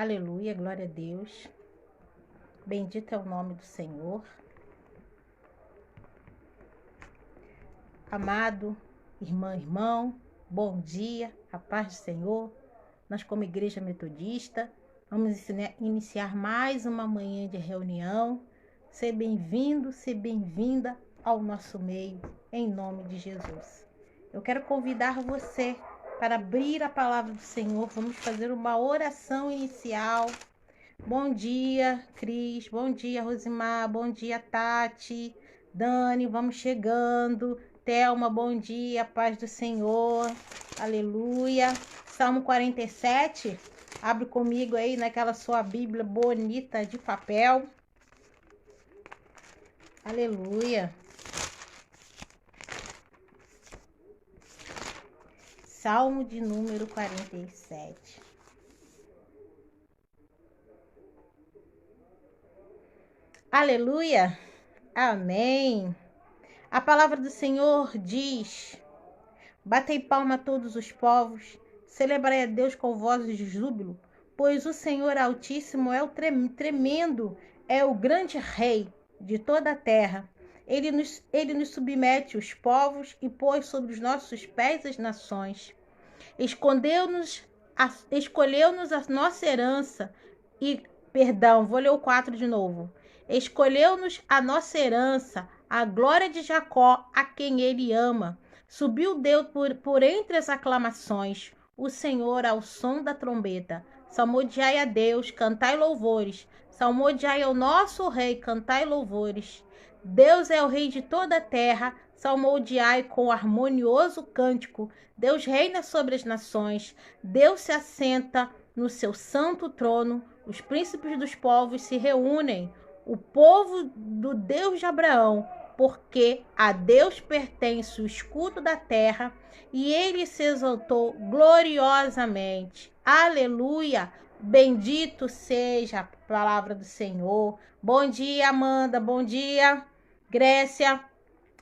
Aleluia, glória a Deus. Bendito é o nome do Senhor. Amado irmã, irmão, bom dia, a paz do Senhor. Nós, como Igreja Metodista, vamos iniciar mais uma manhã de reunião. Seja bem-vindo, seja bem-vinda ao nosso meio, em nome de Jesus. Eu quero convidar você para abrir a palavra do Senhor. Vamos fazer uma oração inicial. Bom dia, Cris. Bom dia, Rosimar. Bom dia, Tati. Dani, vamos chegando. Thelma, bom dia. Paz do Senhor. Aleluia. Salmo 47. Abre comigo aí naquela sua Bíblia bonita de papel. Aleluia. Salmo de número 47. Aleluia. Amém. A palavra do Senhor diz: batei palma a todos os povos, celebrai a Deus com vozes de júbilo, pois o Senhor Altíssimo é o tremendo, é o grande Rei de toda a terra. Ele nos submete os povos e pôs sobre os nossos pés as nações. Escolheu-nos a nossa herança e, vou ler o 4 de novo. Escolheu-nos a nossa herança, a glória de Jacó, a quem ele ama. Subiu Deus por entre as aclamações, o Senhor ao som da trombeta. Salmodiai a Deus, cantai louvores. Salmodiai ao nosso Rei, cantai louvores. Deus é o Rei de toda a terra, salmodiai com harmonioso cântico. Deus reina sobre as nações, Deus se assenta no seu santo trono. Os príncipes dos povos se reúnem, o povo do Deus de Abraão, porque a Deus pertence o escudo da terra e ele se exaltou gloriosamente. Aleluia! Bendito seja a palavra do Senhor. Bom dia, Amanda. Bom dia, Grécia.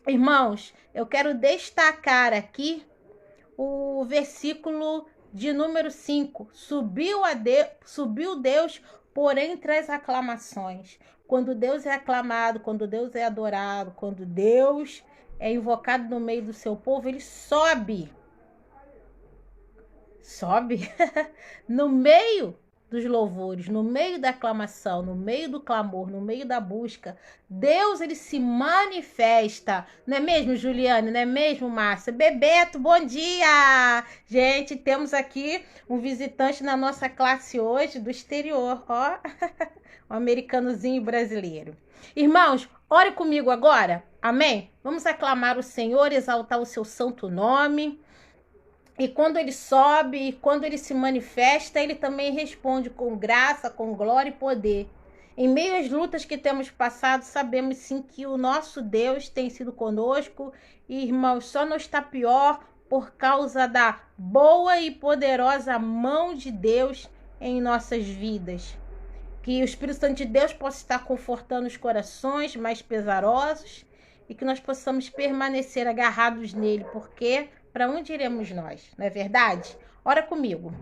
Irmãos, eu quero destacar aqui o versículo de número 5. Subiu Deus por entre as aclamações. Quando Deus é aclamado, quando Deus é adorado, quando Deus é invocado no meio do seu povo, ele sobe. Sobe no meio dos louvores, no meio da aclamação, no meio do clamor, no meio da busca. Deus, ele se manifesta. Não é mesmo, Juliane? Não é mesmo, Márcia? Bebeto, bom dia! Gente, temos aqui um visitante na nossa classe hoje do exterior, ó. Um americanozinho brasileiro. Irmãos, ore comigo agora. Amém? Vamos aclamar o Senhor, exaltar o seu santo nome. E quando ele sobe, quando ele se manifesta, ele também responde com graça, com glória e poder. Em meio às lutas que temos passado, sabemos sim que o nosso Deus tem sido conosco. E, irmãos, só não está pior por causa da boa e poderosa mão de Deus em nossas vidas. Que o Espírito Santo de Deus possa estar confortando os corações mais pesarosos e que nós possamos permanecer agarrados nele, porque para onde iremos nós, não é verdade? Ora comigo.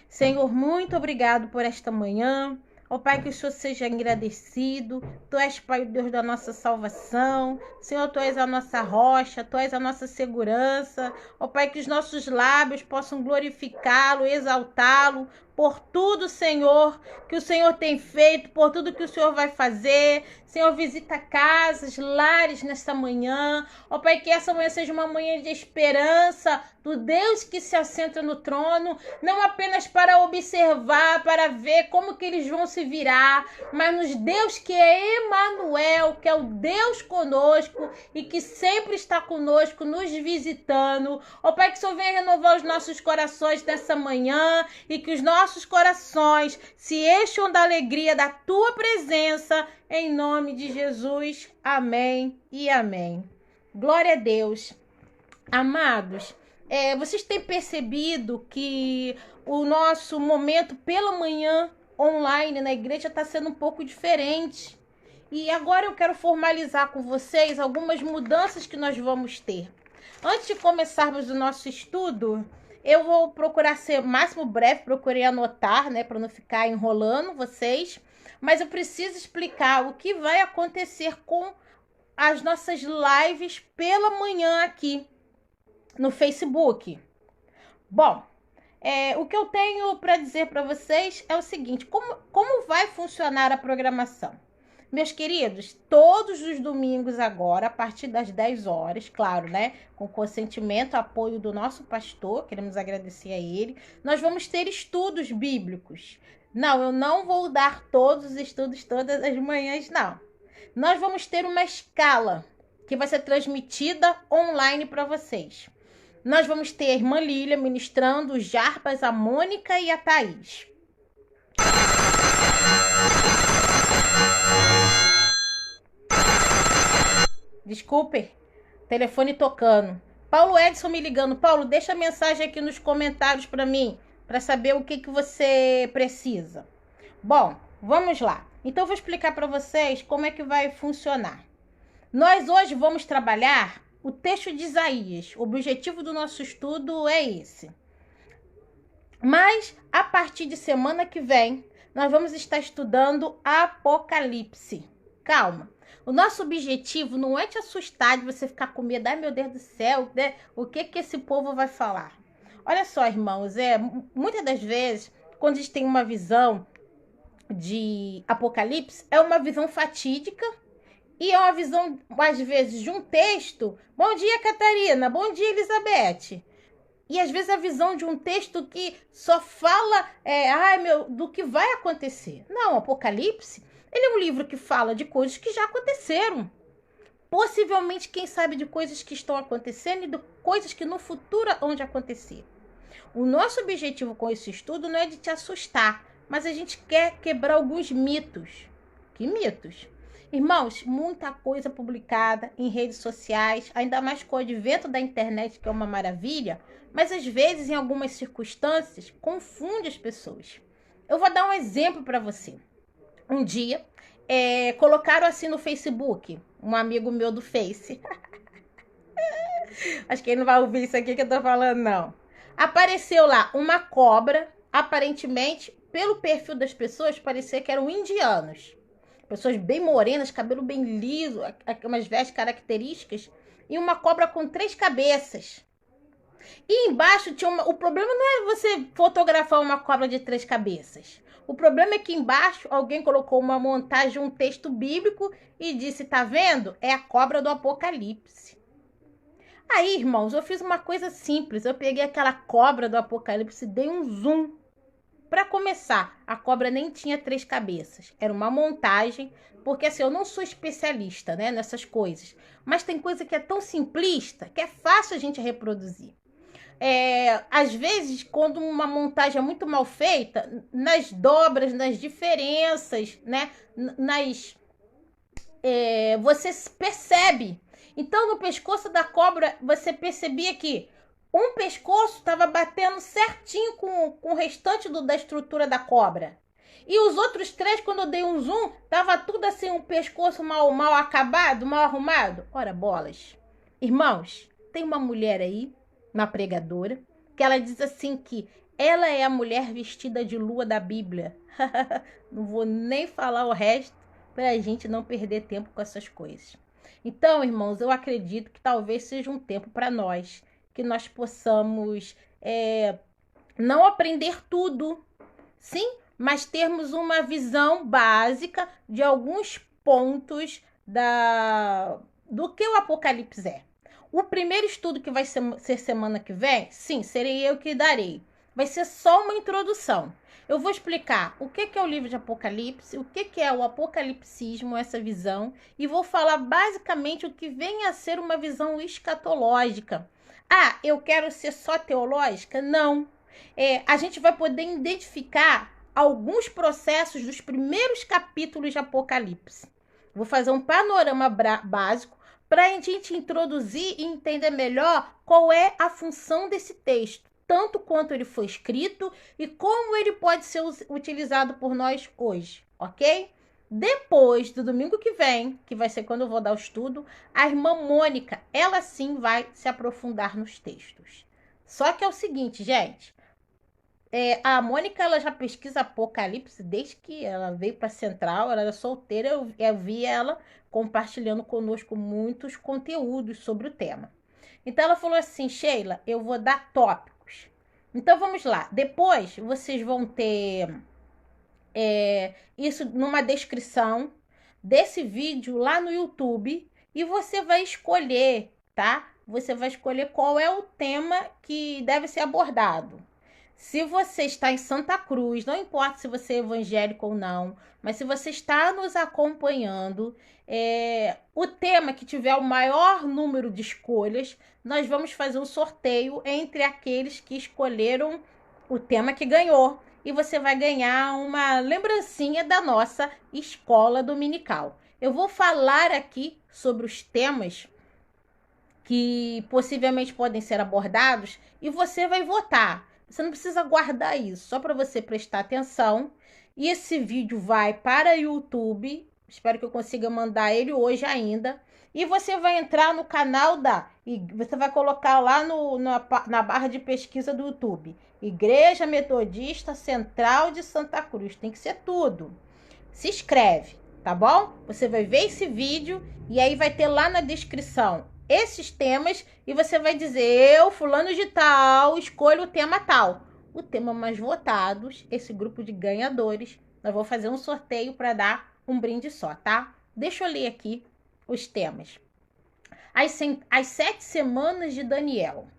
Senhor, muito obrigado por esta manhã. Ó Pai, que o Senhor seja agradecido. Tu és, Pai, o Deus da nossa salvação. Senhor, Tu és a nossa rocha, Tu és a nossa segurança. Ó Pai, que os nossos lábios possam glorificá-lo, exaltá-lo por tudo, Senhor, que o Senhor tem feito, por tudo que o Senhor vai fazer. Senhor, visita casas, lares nesta manhã. Ó Pai, que essa manhã seja uma manhã de esperança do Deus que se assenta no trono, não apenas para observar, para ver como que eles vão se virar, mas nos Deus que é Emanuel, que é o Deus conosco e que sempre está conosco, nos visitando. Ó Pai, que o Senhor venha renovar os nossos corações nessa manhã e que os nossos corações se encham da alegria da Tua presença, em nome de Jesus. Amém e amém. Glória a Deus. Amados, vocês têm percebido que o nosso momento pela manhã online na igreja está sendo um pouco diferente. E agora eu quero formalizar com vocês algumas mudanças que nós vamos ter. Antes de começarmos o nosso estudo, Eu vou procurar ser o máximo breve, procurei anotar, né, para não ficar enrolando vocês. Mas eu preciso explicar o que vai acontecer com as nossas lives pela manhã aqui no Facebook. Bom, o que eu tenho para dizer para vocês é o seguinte: como vai funcionar a programação? Meus queridos, todos os domingos agora, a partir das 10 horas, claro, né? Com consentimento, apoio do nosso pastor, queremos agradecer a ele, nós vamos ter estudos bíblicos. Não, eu não vou dar todos os estudos todas as manhãs, não. Nós vamos ter uma escala que vai ser transmitida online para vocês. Nós vamos ter a irmã Lília ministrando os Jarbas, a Mônica e a Thaís. Desculpe, telefone tocando. Paulo Edson me ligando. Paulo, deixa a mensagem aqui nos comentários para mim, para saber o que você precisa. Bom, vamos lá. Então, eu vou explicar para vocês como é que vai funcionar. Nós hoje vamos trabalhar o texto de Isaías. O objetivo do nosso estudo é esse. Mas, a partir de semana que vem, nós vamos estar estudando Apocalipse. Calma. O nosso objetivo não é te assustar, de você ficar com medo. Ai, meu Deus do céu, né? O que esse povo vai falar? Olha só, irmãos, muitas das vezes, quando a gente tem uma visão de Apocalipse, é uma visão fatídica e é uma visão, às vezes, de um texto. Bom dia, Catarina. Bom dia, Elizabeth. E às vezes a visão de um texto que só fala do que vai acontecer. Não, Apocalipse, ele é um livro que fala de coisas que já aconteceram. Possivelmente, quem sabe, de coisas que estão acontecendo e de coisas que no futuro vão acontecer. O nosso objetivo com esse estudo não é de te assustar, mas a gente quer quebrar alguns mitos. Que mitos? Irmãos, muita coisa publicada em redes sociais, ainda mais com o advento da internet, que é uma maravilha, mas às vezes, em algumas circunstâncias, confunde as pessoas. Eu vou dar um exemplo para você. Um dia, colocaram assim no Facebook, um amigo meu do Face. Acho que ele não vai ouvir isso aqui que eu tô falando, não. Apareceu lá uma cobra, aparentemente, pelo perfil das pessoas, parecia que eram indianos. Pessoas bem morenas, cabelo bem liso, umas vestes características, e uma cobra com 3 cabeças. E embaixo tinha o problema não é você fotografar uma cobra de 3 cabeças. O problema é que embaixo alguém colocou uma montagem, um texto bíblico e disse, tá vendo? É a cobra do Apocalipse. Aí, irmãos, eu fiz uma coisa simples. Eu peguei aquela cobra do Apocalipse e dei um zoom. Para começar, a cobra nem tinha 3 cabeças. Era uma montagem, porque assim, eu não sou especialista, né, nessas coisas. Mas tem coisa que é tão simplista que é fácil a gente reproduzir. Às vezes, quando uma montagem é muito mal feita, nas dobras, nas diferenças, né, você percebe. Então, no pescoço da cobra, você percebia que um pescoço estava batendo certinho com o restante da estrutura da cobra. E os outros 3, quando eu dei um zoom, tava tudo assim, um pescoço mal acabado, mal arrumado. Ora, bolas. Irmãos, tem uma mulher aí, uma pregadora, que ela diz assim que ela é a mulher vestida de lua da Bíblia. Não vou nem falar o resto para a gente não perder tempo com essas coisas. Então, irmãos, eu acredito que talvez seja um tempo para nós, que nós possamos não aprender tudo, sim, mas termos uma visão básica de alguns pontos do que o Apocalipse é. O primeiro estudo que vai ser semana que vem, sim, serei eu que darei. Vai ser só uma introdução. Eu vou explicar o que é o livro de Apocalipse, o que é o apocalipsismo, essa visão, e vou falar basicamente o que vem a ser uma visão escatológica. Ah, eu quero ser só teológica? Não. A gente vai poder identificar alguns processos dos primeiros capítulos de Apocalipse. Vou fazer um panorama básico para a gente introduzir e entender melhor qual é a função desse texto, tanto quanto ele foi escrito e como ele pode ser utilizado por nós hoje, ok? Depois do domingo que vem, que vai ser quando eu vou dar o estudo, a irmã Mônica, ela sim vai se aprofundar nos textos, Só que é o seguinte, gente. A Mônica, ela já pesquisa Apocalipse desde que ela veio para Central, ela era solteira, eu vi ela compartilhando conosco muitos conteúdos sobre o tema. Então ela falou assim, Sheila, eu vou dar tópicos. Então vamos lá, depois vocês vão ter isso numa descrição desse vídeo lá no YouTube e você vai escolher, tá? Você vai escolher qual é o tema que deve ser abordado. Se você está em Santa Cruz, não importa se você é evangélico ou não, mas se você está nos acompanhando, o tema que tiver o maior número de escolhas, nós vamos fazer um sorteio entre aqueles que escolheram o tema que ganhou. E você vai ganhar uma lembrancinha da nossa escola dominical. Eu vou falar aqui sobre os temas que possivelmente podem ser abordados e você vai votar. Você não precisa guardar isso, só para você prestar atenção. E esse vídeo vai para o YouTube. Espero que eu consiga mandar ele hoje ainda. E você vai entrar no canal e você vai colocar lá na barra de pesquisa do YouTube. Igreja Metodista Central de Santa Cruz. Tem que ser tudo. Se inscreve, tá bom? Você vai ver esse vídeo e aí vai ter lá na descrição esses temas e você vai dizer, eu, fulano de tal, escolho o tema tal. O tema mais votados, esse grupo de ganhadores, nós vamos fazer um sorteio para dar um brinde só, tá? Deixa eu ler aqui os temas. As 7 semanas de Daniel.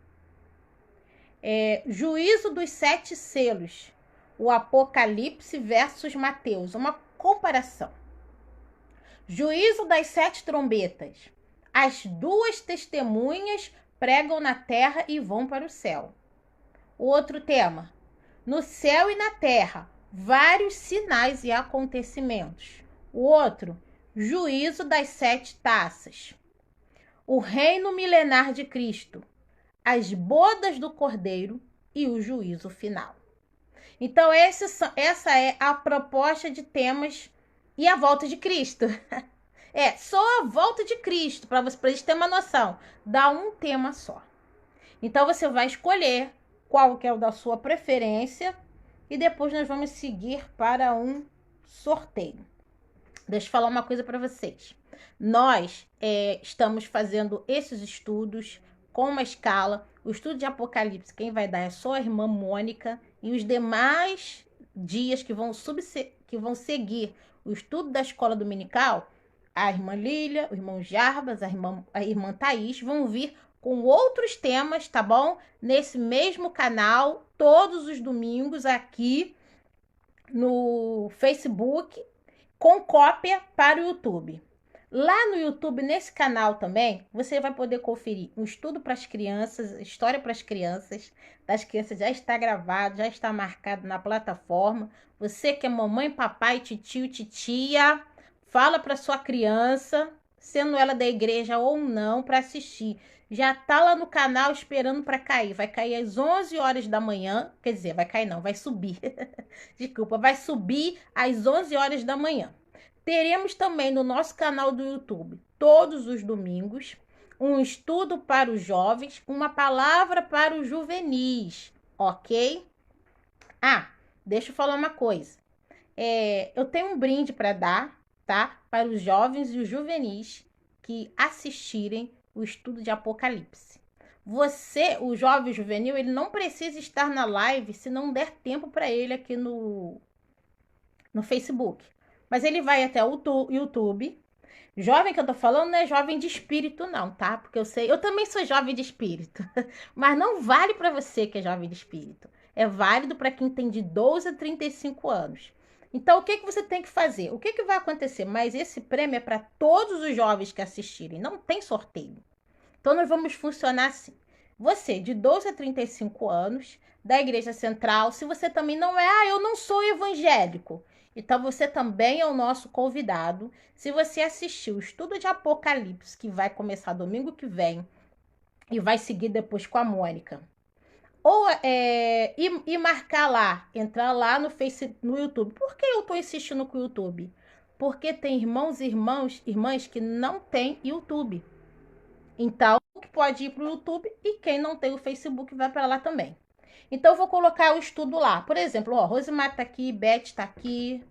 Juízo dos 7 selos. O Apocalipse versus Mateus. Uma comparação. Juízo das 7 trombetas. As 2 testemunhas pregam na terra e vão para o céu. O outro tema. No céu e na terra, vários sinais e acontecimentos. O outro. Juízo das 7 taças. O reino milenar de Cristo. As bodas do Cordeiro e o juízo final. Então, essa é a proposta de temas e a volta de Cristo. Só a volta de Cristo, para gente ter uma noção. Dá um tema só. Então, você vai escolher qual que é o da sua preferência e depois nós vamos seguir para um sorteio. Deixa eu falar uma coisa para vocês. Nós estamos fazendo esses estudos com uma escala. O estudo de Apocalipse, quem vai dar é só a irmã Mônica. E os demais dias que vão seguir o estudo da escola dominical, a irmã Lília, o irmão Jarbas, a irmã Thaís vão vir com outros temas, tá bom? Nesse mesmo canal, todos os domingos aqui no Facebook, com cópia para o YouTube. Lá no YouTube, nesse canal também, você vai poder conferir um estudo para as crianças, história para as crianças. Das crianças já está gravado, já está marcado na plataforma. Você que é mamãe, papai, titio, titia, fala para sua criança, sendo ela da igreja ou não, para assistir. Já tá lá no canal esperando para cair. Vai cair às 11 horas da manhã. Quer dizer, vai cair não, vai subir. Desculpa, vai subir às 11 horas da manhã. Teremos também no nosso canal do YouTube, todos os domingos, um estudo para os jovens, uma palavra para os juvenis, ok? Deixa eu falar uma coisa. Eu tenho um brinde para dar, tá? Para os jovens e os juvenis que assistirem o estudo de Apocalipse. Você, o jovem juvenil, ele não precisa estar na live se não der tempo para ele aqui no Facebook. Mas ele vai até o YouTube. Jovem que eu tô falando não é jovem de espírito não, tá? Porque eu também sou jovem de espírito. Mas não vale para você que é jovem de espírito. É válido para quem tem de 12 a 35 anos. Então, o que você tem que fazer? O que vai acontecer? Mas esse prêmio é para todos os jovens que assistirem. Não tem sorteio. Então, nós vamos funcionar assim. Você, de 12 a 35 anos, da Igreja Central, se você também não é, eu não sou evangélico. Então, você também é o nosso convidado. Se você assistiu o estudo de Apocalipse, que vai começar domingo que vem, e vai seguir depois com a Mônica, ou marcar lá, entrar lá no YouTube. Por que eu estou insistindo com o YouTube? Porque tem irmãs que não têm YouTube. Então, pode ir para o YouTube e quem não tem o Facebook vai para lá também. Então, eu vou colocar o estudo lá. Por exemplo, ó, Rosimar tá aqui, Beth tá aqui,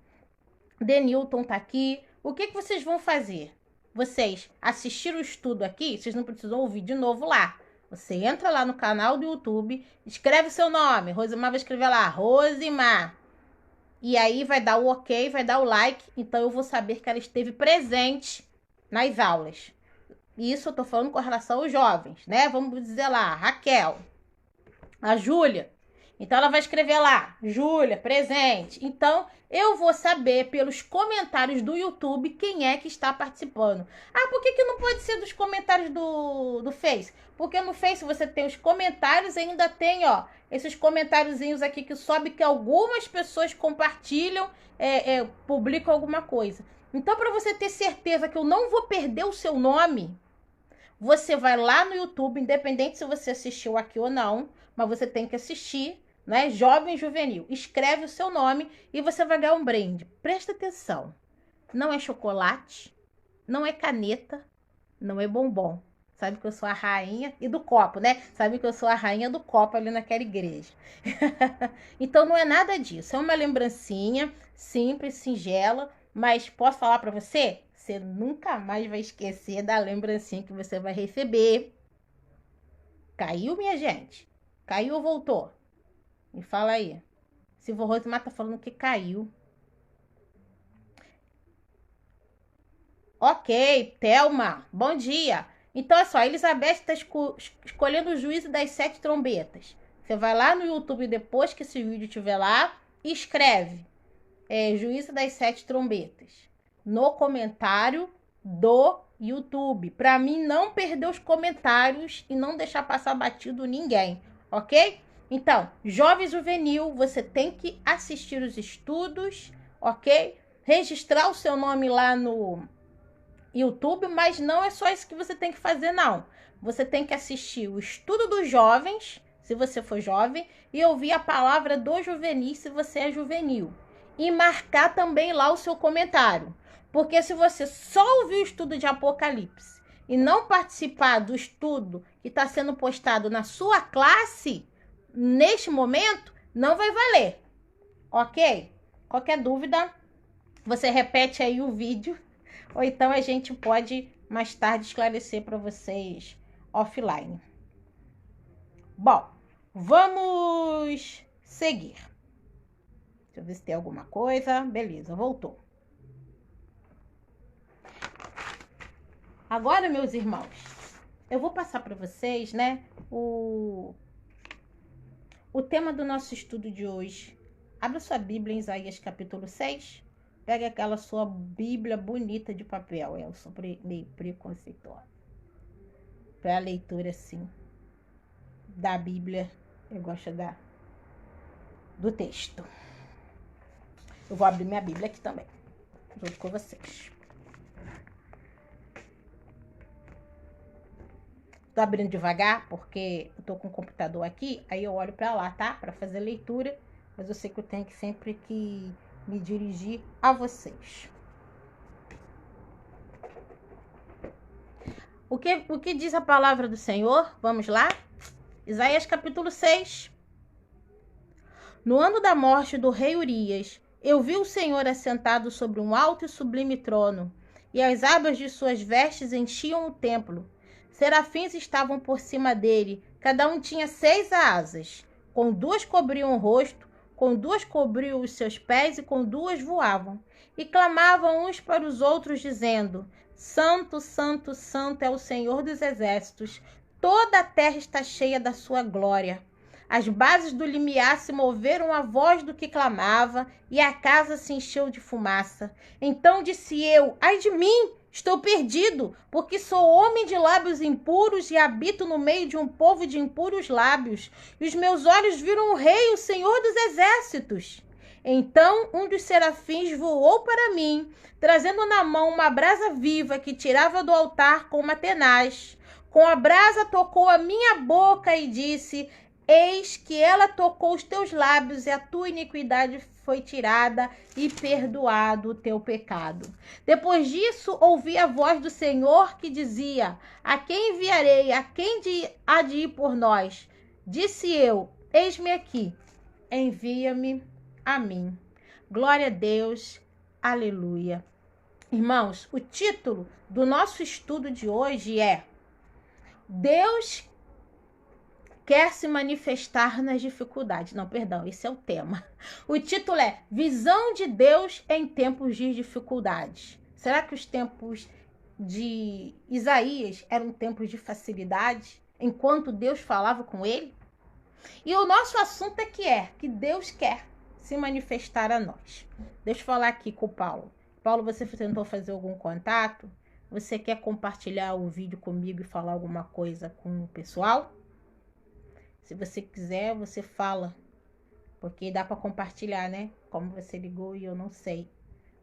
Denilton tá aqui. O que vocês vão fazer? Vocês assistiram o estudo aqui, vocês não precisam ouvir de novo lá. Você entra lá no canal do YouTube, escreve seu nome. Rosimar vai escrever lá, Rosimar. E aí vai dar o ok, vai dar o like. Então eu vou saber que ela esteve presente nas aulas. Isso eu tô falando com relação aos jovens, né? Vamos dizer lá, Raquel, a Júlia. Então ela vai escrever lá, Júlia, presente. Então eu vou saber pelos comentários do YouTube quem é que está participando. Ah, por que não pode ser dos comentários do Face? Porque no Face você tem os comentários e ainda tem, ó, esses comentáriozinhos aqui que sobe que algumas pessoas compartilham, publicam alguma coisa. Então, para você ter certeza que eu não vou perder o seu nome, você vai lá no YouTube, independente se você assistiu aqui ou não, mas você tem que assistir, né? Jovem Juvenil. Escreve o seu nome e você vai ganhar um brinde. Presta atenção. Não é chocolate, não é caneta, não é bombom. Sabe que eu sou a rainha e do copo, né? Sabe que eu sou a rainha do copo ali naquela igreja. Então não é nada disso. É uma lembrancinha simples, singela, mas posso falar para você? Você nunca mais vai esquecer da lembrancinha que você vai receber. Caiu, minha gente? Caiu ou voltou? Me fala aí. Se o Rosimar tá falando que caiu. Ok, Thelma, bom dia. Então, é só, a Elizabeth está escolhendo o juízo das 7 trombetas. Você vai lá no YouTube depois que esse vídeo estiver lá e escreve juízo das 7 trombetas no comentário do YouTube. Para mim não perder os comentários e não deixar passar batido ninguém, ok? Então, Jovem Juvenil, você tem que assistir os estudos, ok? Registrar o seu nome lá no YouTube, mas não é só isso que você tem que fazer, não. Você tem que assistir o estudo dos jovens, se você for jovem, e ouvir a palavra do juvenil, se você é juvenil. E marcar também lá o seu comentário. Porque se você só ouvir o estudo de Apocalipse e não participar do estudo que está sendo postado na sua classe, neste momento, não vai valer. Ok? Qualquer dúvida, você repete aí o vídeo. Ou então a gente pode mais tarde esclarecer para vocês offline. Bom, vamos seguir. Deixa eu ver se tem alguma coisa. Beleza, voltou. Agora, meus irmãos, eu vou passar para vocês, né, o tema do nosso estudo de hoje. Abra sua Bíblia em Isaías capítulo 6. Pega aquela sua Bíblia bonita de papel. Eu sou meio preconceituosa. Para a leitura, assim, da Bíblia, eu gosto do texto. Eu vou abrir minha Bíblia aqui também, junto com vocês. Tô abrindo devagar, porque eu tô com o computador aqui, aí eu olho para lá, tá? Para fazer leitura, mas eu sei que eu tenho que sempre que me dirigir a vocês. O que diz a palavra do Senhor? Vamos lá? Isaías capítulo 6. No ano da morte do rei Urias, eu vi o Senhor assentado sobre um alto e sublime trono, e as abas de suas vestes enchiam o templo. Serafins estavam por cima dele, cada um tinha 6 asas, com 2 cobriam o rosto, com 2 cobriam os seus pés e com 2 voavam. E clamavam uns para os outros, dizendo: Santo, Santo, Santo é o Senhor dos exércitos. Toda a terra está cheia da sua glória. As bases do limiar se moveram à voz do que clamava, e a casa se encheu de fumaça. Então disse eu: ai de mim! Estou perdido, porque sou homem de lábios impuros e habito no meio de um povo de impuros lábios. E os meus olhos viram o Rei, o Senhor dos exércitos. Então um dos serafins voou para mim, trazendo na mão uma brasa viva que tirava do altar com uma tenaz. Com a brasa tocou a minha boca e disse: Eis que ela tocou os teus lábios e a tua iniquidade foi tirada e perdoado o teu pecado. Depois disso, ouvi a voz do Senhor que dizia: a quem enviarei? A quem há de ir por nós? Disse eu: eis-me aqui, envia-me a mim. Glória a Deus, aleluia. Irmãos, o título do nosso estudo de hoje é Deus quer se manifestar nas dificuldades. Não, perdão, esse é o tema. O título é Visão de Deus em tempos de dificuldades. Será que os tempos de Isaías eram tempos de facilidade, enquanto Deus falava com ele? E o nosso assunto é que Deus quer se manifestar a nós. Deixa eu falar aqui com o Paulo. Paulo, você tentou fazer algum contato? Você quer compartilhar o vídeo comigo e falar alguma coisa com o pessoal? Se você quiser, você fala, porque dá para compartilhar, né? Como você ligou e eu não sei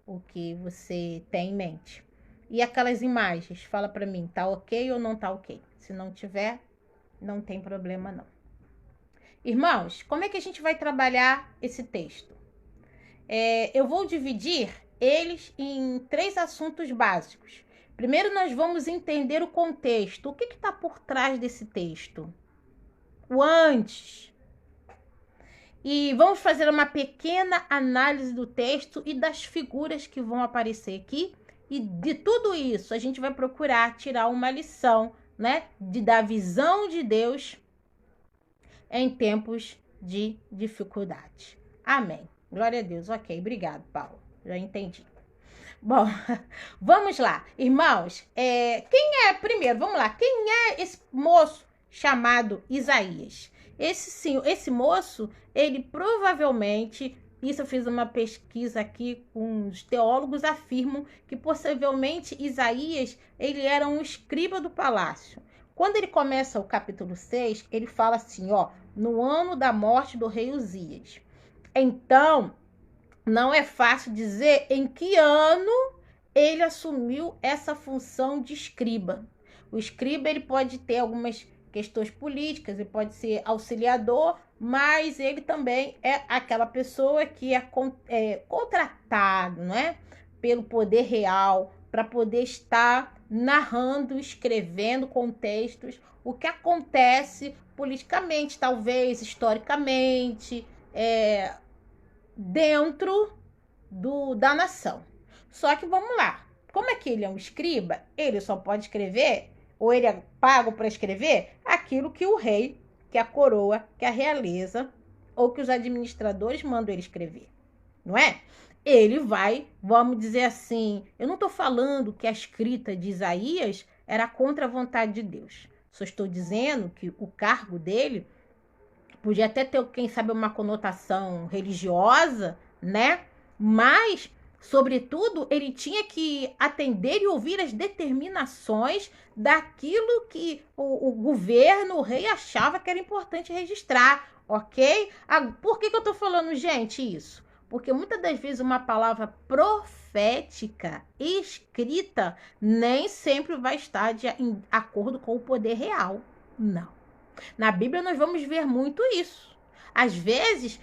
o que você tem em mente. E aquelas imagens, fala para mim, tá ok ou não tá ok? Se não tiver, não tem problema não. Irmãos, como é que a gente vai trabalhar esse texto? Eu vou dividir eles em 3 assuntos básicos. Primeiro, nós vamos entender o contexto. O que está por trás desse texto? O antes. E vamos fazer uma pequena análise do texto e das figuras que vão aparecer aqui. E de tudo isso, a gente vai procurar tirar uma lição, né? Da visão de Deus em tempos de dificuldade. Amém. Glória a Deus. Ok, obrigado, Paulo. Já entendi. Bom, vamos lá. Irmãos, primeiro, vamos lá. Quem é esse moço chamado Isaías? Esse moço, ele provavelmente, isso eu fiz uma pesquisa aqui com os teólogos, afirmam que possivelmente Isaías, ele era um escriba do palácio. Quando ele começa o capítulo 6, ele fala assim, ó, no ano da morte do rei Uzias. Então, não é fácil dizer em que ano ele assumiu essa função de escriba. O escriba, ele pode ter algumas questões políticas, ele pode ser auxiliador, mas ele também é aquela pessoa que é contratado, né, pelo poder real para poder estar narrando, escrevendo contextos, o que acontece politicamente, talvez historicamente, dentro da nação. Só que vamos lá, como é que ele é um escriba, ele só pode escrever, ou ele é pago para escrever, aquilo que o rei, que a coroa, que a realeza, ou que os administradores mandam ele escrever, não é? Ele vai, vamos dizer assim, eu não estou falando que a escrita de Isaías era contra a vontade de Deus, só estou dizendo que o cargo dele podia até ter, quem sabe, uma conotação religiosa, né? Mas, sobretudo, ele tinha que atender e ouvir as determinações daquilo que o governo, o rei, achava que era importante registrar, ok? Por que eu tô falando, gente, isso? Porque muitas das vezes uma palavra profética escrita nem sempre vai estar em acordo com o poder real. Não. Na Bíblia nós vamos ver muito isso. Às vezes,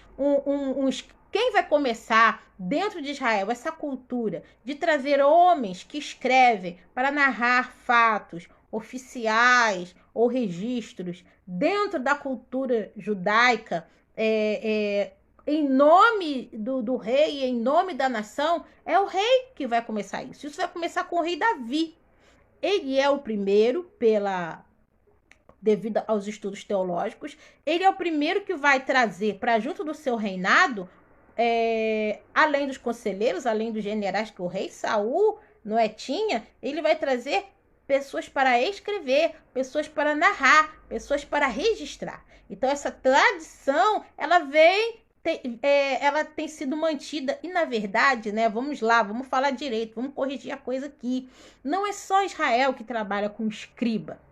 quem vai começar dentro de Israel essa cultura de trazer homens que escrevem para narrar fatos oficiais ou registros dentro da cultura judaica, em nome do rei, em nome da nação, é o rei que vai começar isso. Isso vai começar com o rei Davi. Ele é o primeiro devido aos estudos teológicos, ele é o primeiro que vai trazer para junto do seu reinado, além dos conselheiros, além dos generais que o rei Saul tinha, ele vai trazer pessoas para escrever, pessoas para narrar, pessoas para registrar. Então essa tradição, ela tem sido mantida e, na verdade, né, vamos lá, vamos falar direito, vamos corrigir a coisa aqui. Não é só Israel que trabalha com escriba.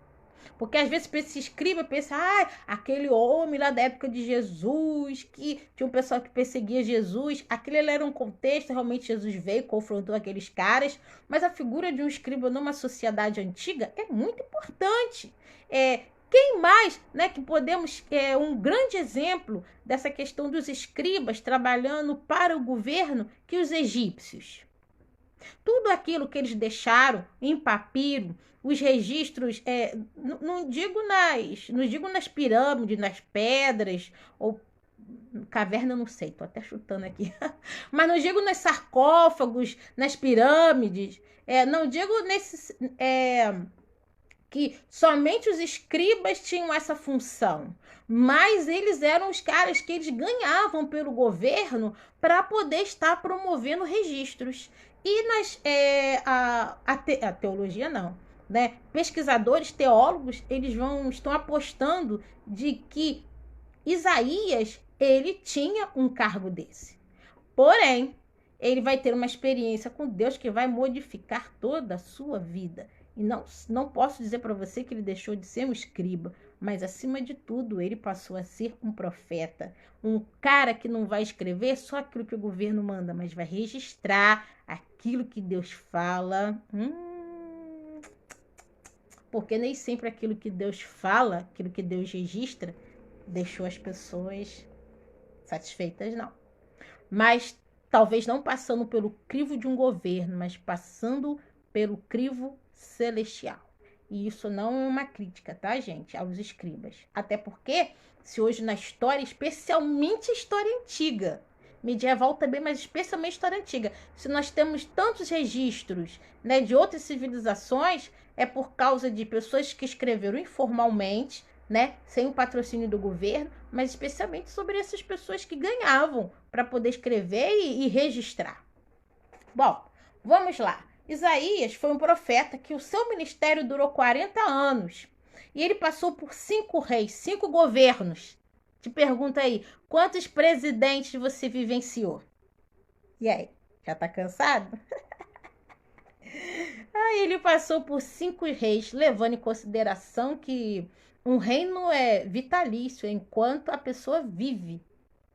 Porque às vezes esse escriba pensa, aquele homem lá da época de Jesus, que tinha um pessoal que perseguia Jesus, aquele era um contexto, realmente Jesus veio, confrontou aqueles caras, mas a figura de um escriba numa sociedade antiga é muito importante. Quem mais, né, que podemos, um grande exemplo dessa questão dos escribas trabalhando para o governo, que os egípcios. Tudo aquilo que eles deixaram em papiro, os registros, não digo nas pirâmides, nas pedras, ou caverna, não sei, tô até chutando aqui, mas não digo nos sarcófagos, nas pirâmides, não digo nesses, que somente os escribas tinham essa função, mas eles eram os caras que eles ganhavam pelo governo para poder estar promovendo registros. E a teologia não, né? Pesquisadores, teólogos, eles estão apostando de que Isaías, ele tinha um cargo desse. Porém, ele vai ter uma experiência com Deus que vai modificar toda a sua vida. E não posso dizer para você que ele deixou de ser um escriba, mas acima de tudo, ele passou a ser um profeta. Um cara que não vai escrever só aquilo que o governo manda, mas vai registrar aquilo que Deus fala. Porque nem sempre aquilo que Deus fala, aquilo que Deus registra, deixou as pessoas satisfeitas, não. Mas talvez não passando pelo crivo de um governo, mas passando pelo crivo celestial. E isso não é uma crítica, tá, gente, aos escribas. Até porque, se hoje na história, especialmente história antiga, medieval também, mas especialmente história antiga, se nós temos tantos registros, né, de outras civilizações, é por causa de pessoas que escreveram informalmente, né, sem o patrocínio do governo, mas especialmente sobre essas pessoas que ganhavam para poder escrever e registrar. Bom, vamos lá. Isaías foi um profeta que o seu ministério durou 40 anos. E ele passou por 5 reis, 5 governos. Te pergunto aí, quantos presidentes você vivenciou? E aí, já tá cansado? Aí ele passou por 5 reis, levando em consideração que um reino é vitalício enquanto a pessoa vive.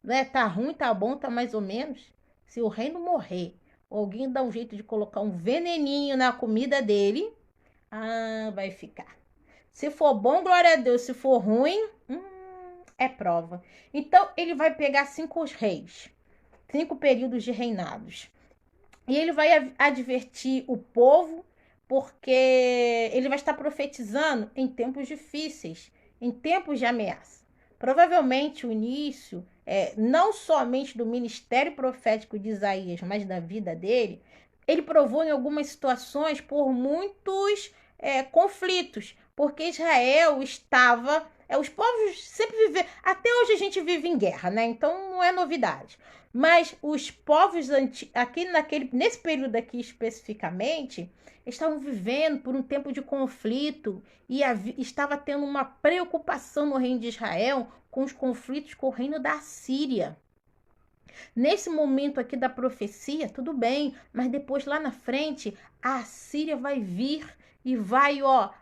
Né? Tá ruim, tá bom, tá mais ou menos. Se o reino morrer, alguém dá um jeito de colocar um veneninho na comida dele, vai ficar. Se for bom, glória a Deus. Se for ruim, é prova. Então, ele vai pegar 5 reis, 5 períodos de reinados. E ele vai advertir o povo, porque ele vai estar profetizando em tempos difíceis, em tempos de ameaça. Provavelmente o início, não somente do ministério profético de Isaías, mas da vida dele, ele provou em algumas situações por muitos conflitos, porque Israel estava... os povos sempre viveram... Até hoje a gente vive em guerra, né? Então não é novidade. Mas os povos aqui nesse período aqui especificamente, estavam vivendo por um tempo de conflito e estava tendo uma preocupação no reino de Israel com os conflitos com o reino da Síria. Nesse momento aqui da profecia, tudo bem, mas depois lá na frente, a Síria vai vir e vai,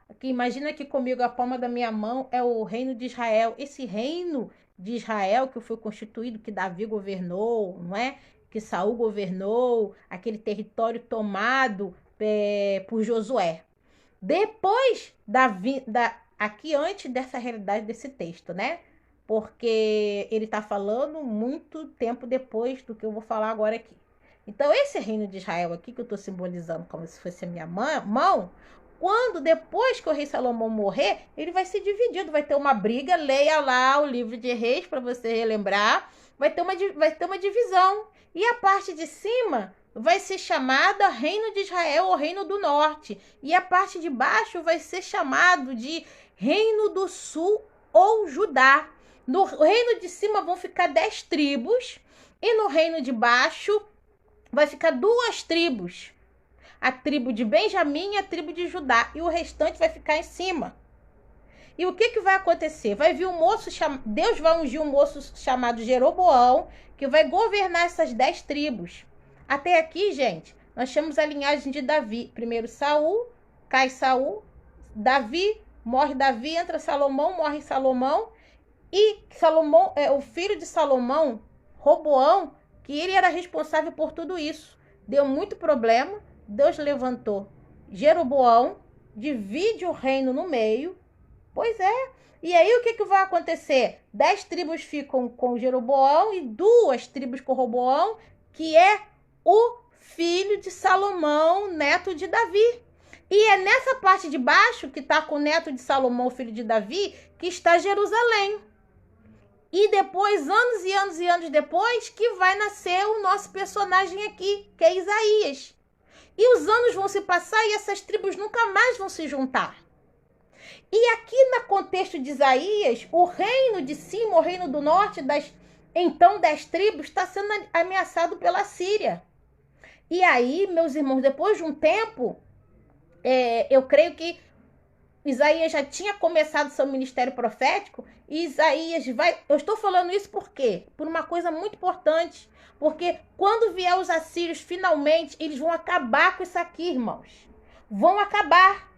aqui, imagina aqui comigo, a palma da minha mão é o reino de Israel. Esse reino de Israel que foi constituído, que Davi governou, não é? Que Saul governou, aquele território tomado por Josué. Depois aqui antes dessa realidade desse texto, né? Porque ele está falando muito tempo depois do que eu vou falar agora aqui. Então, esse reino de Israel aqui, que eu estou simbolizando como se fosse a minha mão, depois que o rei Salomão morrer, ele vai ser dividido, vai ter uma briga, leia lá o livro de Reis para você relembrar, vai ter uma divisão. E a parte de cima vai ser chamada Reino de Israel ou Reino do Norte. E a parte de baixo vai ser chamado de Reino do Sul ou Judá. No reino de cima vão ficar 10 tribos e no reino de baixo vai ficar 2 tribos. A tribo de Benjamim e a tribo de Judá. E o restante vai ficar em cima. E o que vai acontecer? Vai vir um moço, Deus vai ungir um moço chamado Jeroboão, que vai governar essas 10 tribos. Até aqui, gente, nós temos a linhagem de Davi. Primeiro Saul, cai Saul, Davi, morre Davi, entra Salomão, morre Salomão. E Salomão, o filho de Salomão, Roboão, que ele era responsável por tudo isso. Deu muito problema. Deus levantou Jeroboão, divide o reino no meio. Pois é, E aí o que vai acontecer? 10 tribos ficam com Jeroboão e 2 tribos com Roboão, que é o filho de Salomão, neto de Davi. E é nessa parte de baixo, que está com o neto de Salomão, filho de Davi, que está Jerusalém. E depois, anos e anos e anos depois, que vai nascer o nosso personagem aqui, que é Isaías. E os anos vão se passar e essas tribos nunca mais vão se juntar. E aqui no contexto de Isaías, o reino de cima, o reino do norte, então 10 tribos, está sendo ameaçado pela Síria. E aí, meus irmãos, depois de um tempo, eu creio que Isaías já tinha começado seu ministério profético, e Isaías vai... Eu estou falando isso por quê? Por uma coisa muito importante. Porque quando vier os assírios, finalmente, eles vão acabar com isso aqui, irmãos. Vão acabar.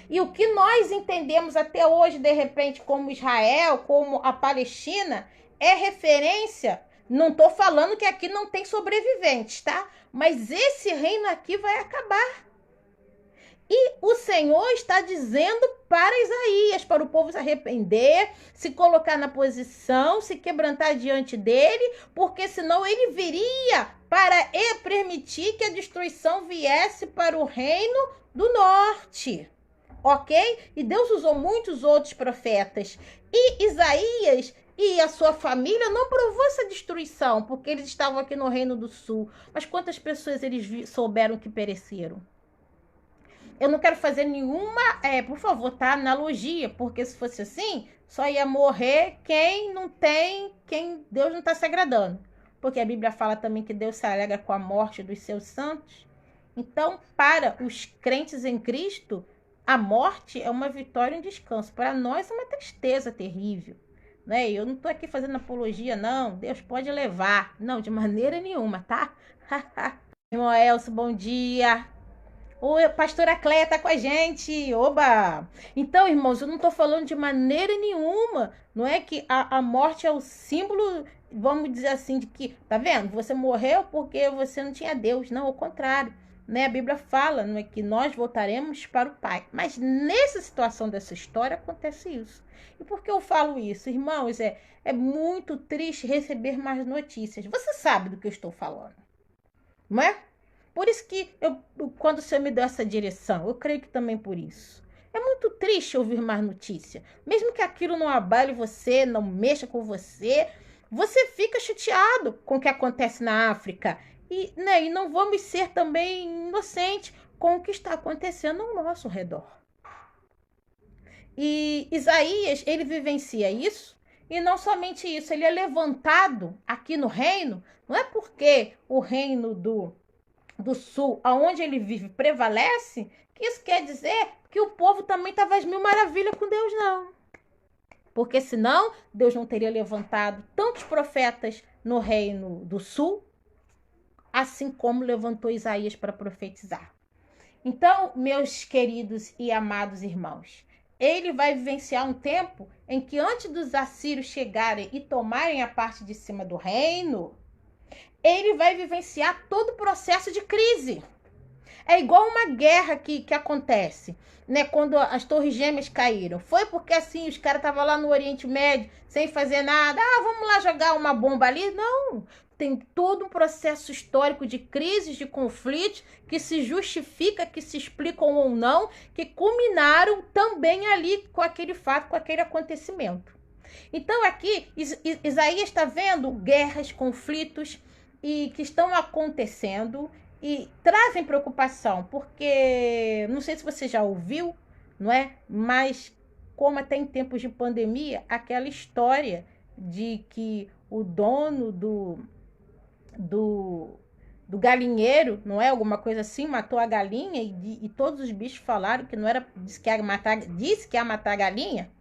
E o que nós entendemos até hoje, de repente, como Israel, como a Palestina, é referência. Não estou falando que aqui não tem sobreviventes, tá? Mas esse reino aqui vai acabar. E o Senhor está dizendo para Isaías, para o povo se arrepender, se colocar na posição, se quebrantar diante dele, porque senão ele viria para permitir que a destruição viesse para o reino do norte. Ok? E Deus usou muitos outros profetas. E Isaías e a sua família não provou essa destruição, porque eles estavam aqui no reino do sul. Mas quantas pessoas eles souberam que pereceram? Eu não quero fazer nenhuma, por favor, tá? Analogia, porque se fosse assim, só ia morrer quem não tem, quem Deus não está se agradando. Porque a Bíblia fala também que Deus se alegra com a morte dos seus santos. Então, para os crentes em Cristo, a morte é uma vitória e um descanso. Para nós é uma tristeza terrível, né? Eu não estou aqui fazendo apologia, não. Deus pode levar. Não, de maneira nenhuma, tá? Irmão Elcio, bom dia. Oi, pastora Cléia tá com a gente. Oba! Então, irmãos, eu não estou falando de maneira nenhuma. Não é que a morte é o símbolo, vamos dizer assim, de que, tá vendo? Você morreu porque você não tinha Deus. Não, ao contrário. Né? A Bíblia fala, não é, que nós voltaremos para o Pai. Mas nessa situação dessa história acontece isso. E por que eu falo isso? Irmãos, é muito triste receber mais notícias. Você sabe do que eu estou falando, não é? Por isso que quando o Senhor me deu essa direção, eu creio que também por isso. É muito triste ouvir mais notícia. Mesmo que aquilo não abale você, não mexa com você, você fica chateado com o que acontece na África. E não vamos ser também inocentes com o que está acontecendo ao nosso redor. E Isaías, ele vivencia isso. E não somente isso, ele é levantado aqui no reino. Não é porque o reino do sul, aonde ele vive, prevalece, que isso quer dizer que o povo também estava às mil maravilhas com Deus, não. Porque senão, Deus não teria levantado tantos profetas no reino do sul, assim como levantou Isaías para profetizar. Então, meus queridos e amados irmãos, ele vai vivenciar um tempo em que antes dos assírios chegarem e tomarem a parte de cima do reino, ele vai vivenciar todo o processo de crise. É igual uma guerra que acontece, né? Quando as torres gêmeas caíram. Foi porque assim, os caras estavam lá no Oriente Médio, sem fazer nada. Vamos lá jogar uma bomba ali? Não. Tem todo um processo histórico de crises, de conflitos, que se justifica, que se explicam ou não, que culminaram também ali com aquele fato, com aquele acontecimento. Então aqui, Isaías está vendo guerras, conflitos, e que estão acontecendo e trazem preocupação, porque não sei se você já ouviu, não é? Mas como até em tempos de pandemia, aquela história de que o dono do galinheiro, não é? Alguma coisa assim, matou a galinha e todos os bichos falaram que não era, disse que ia matar a galinha.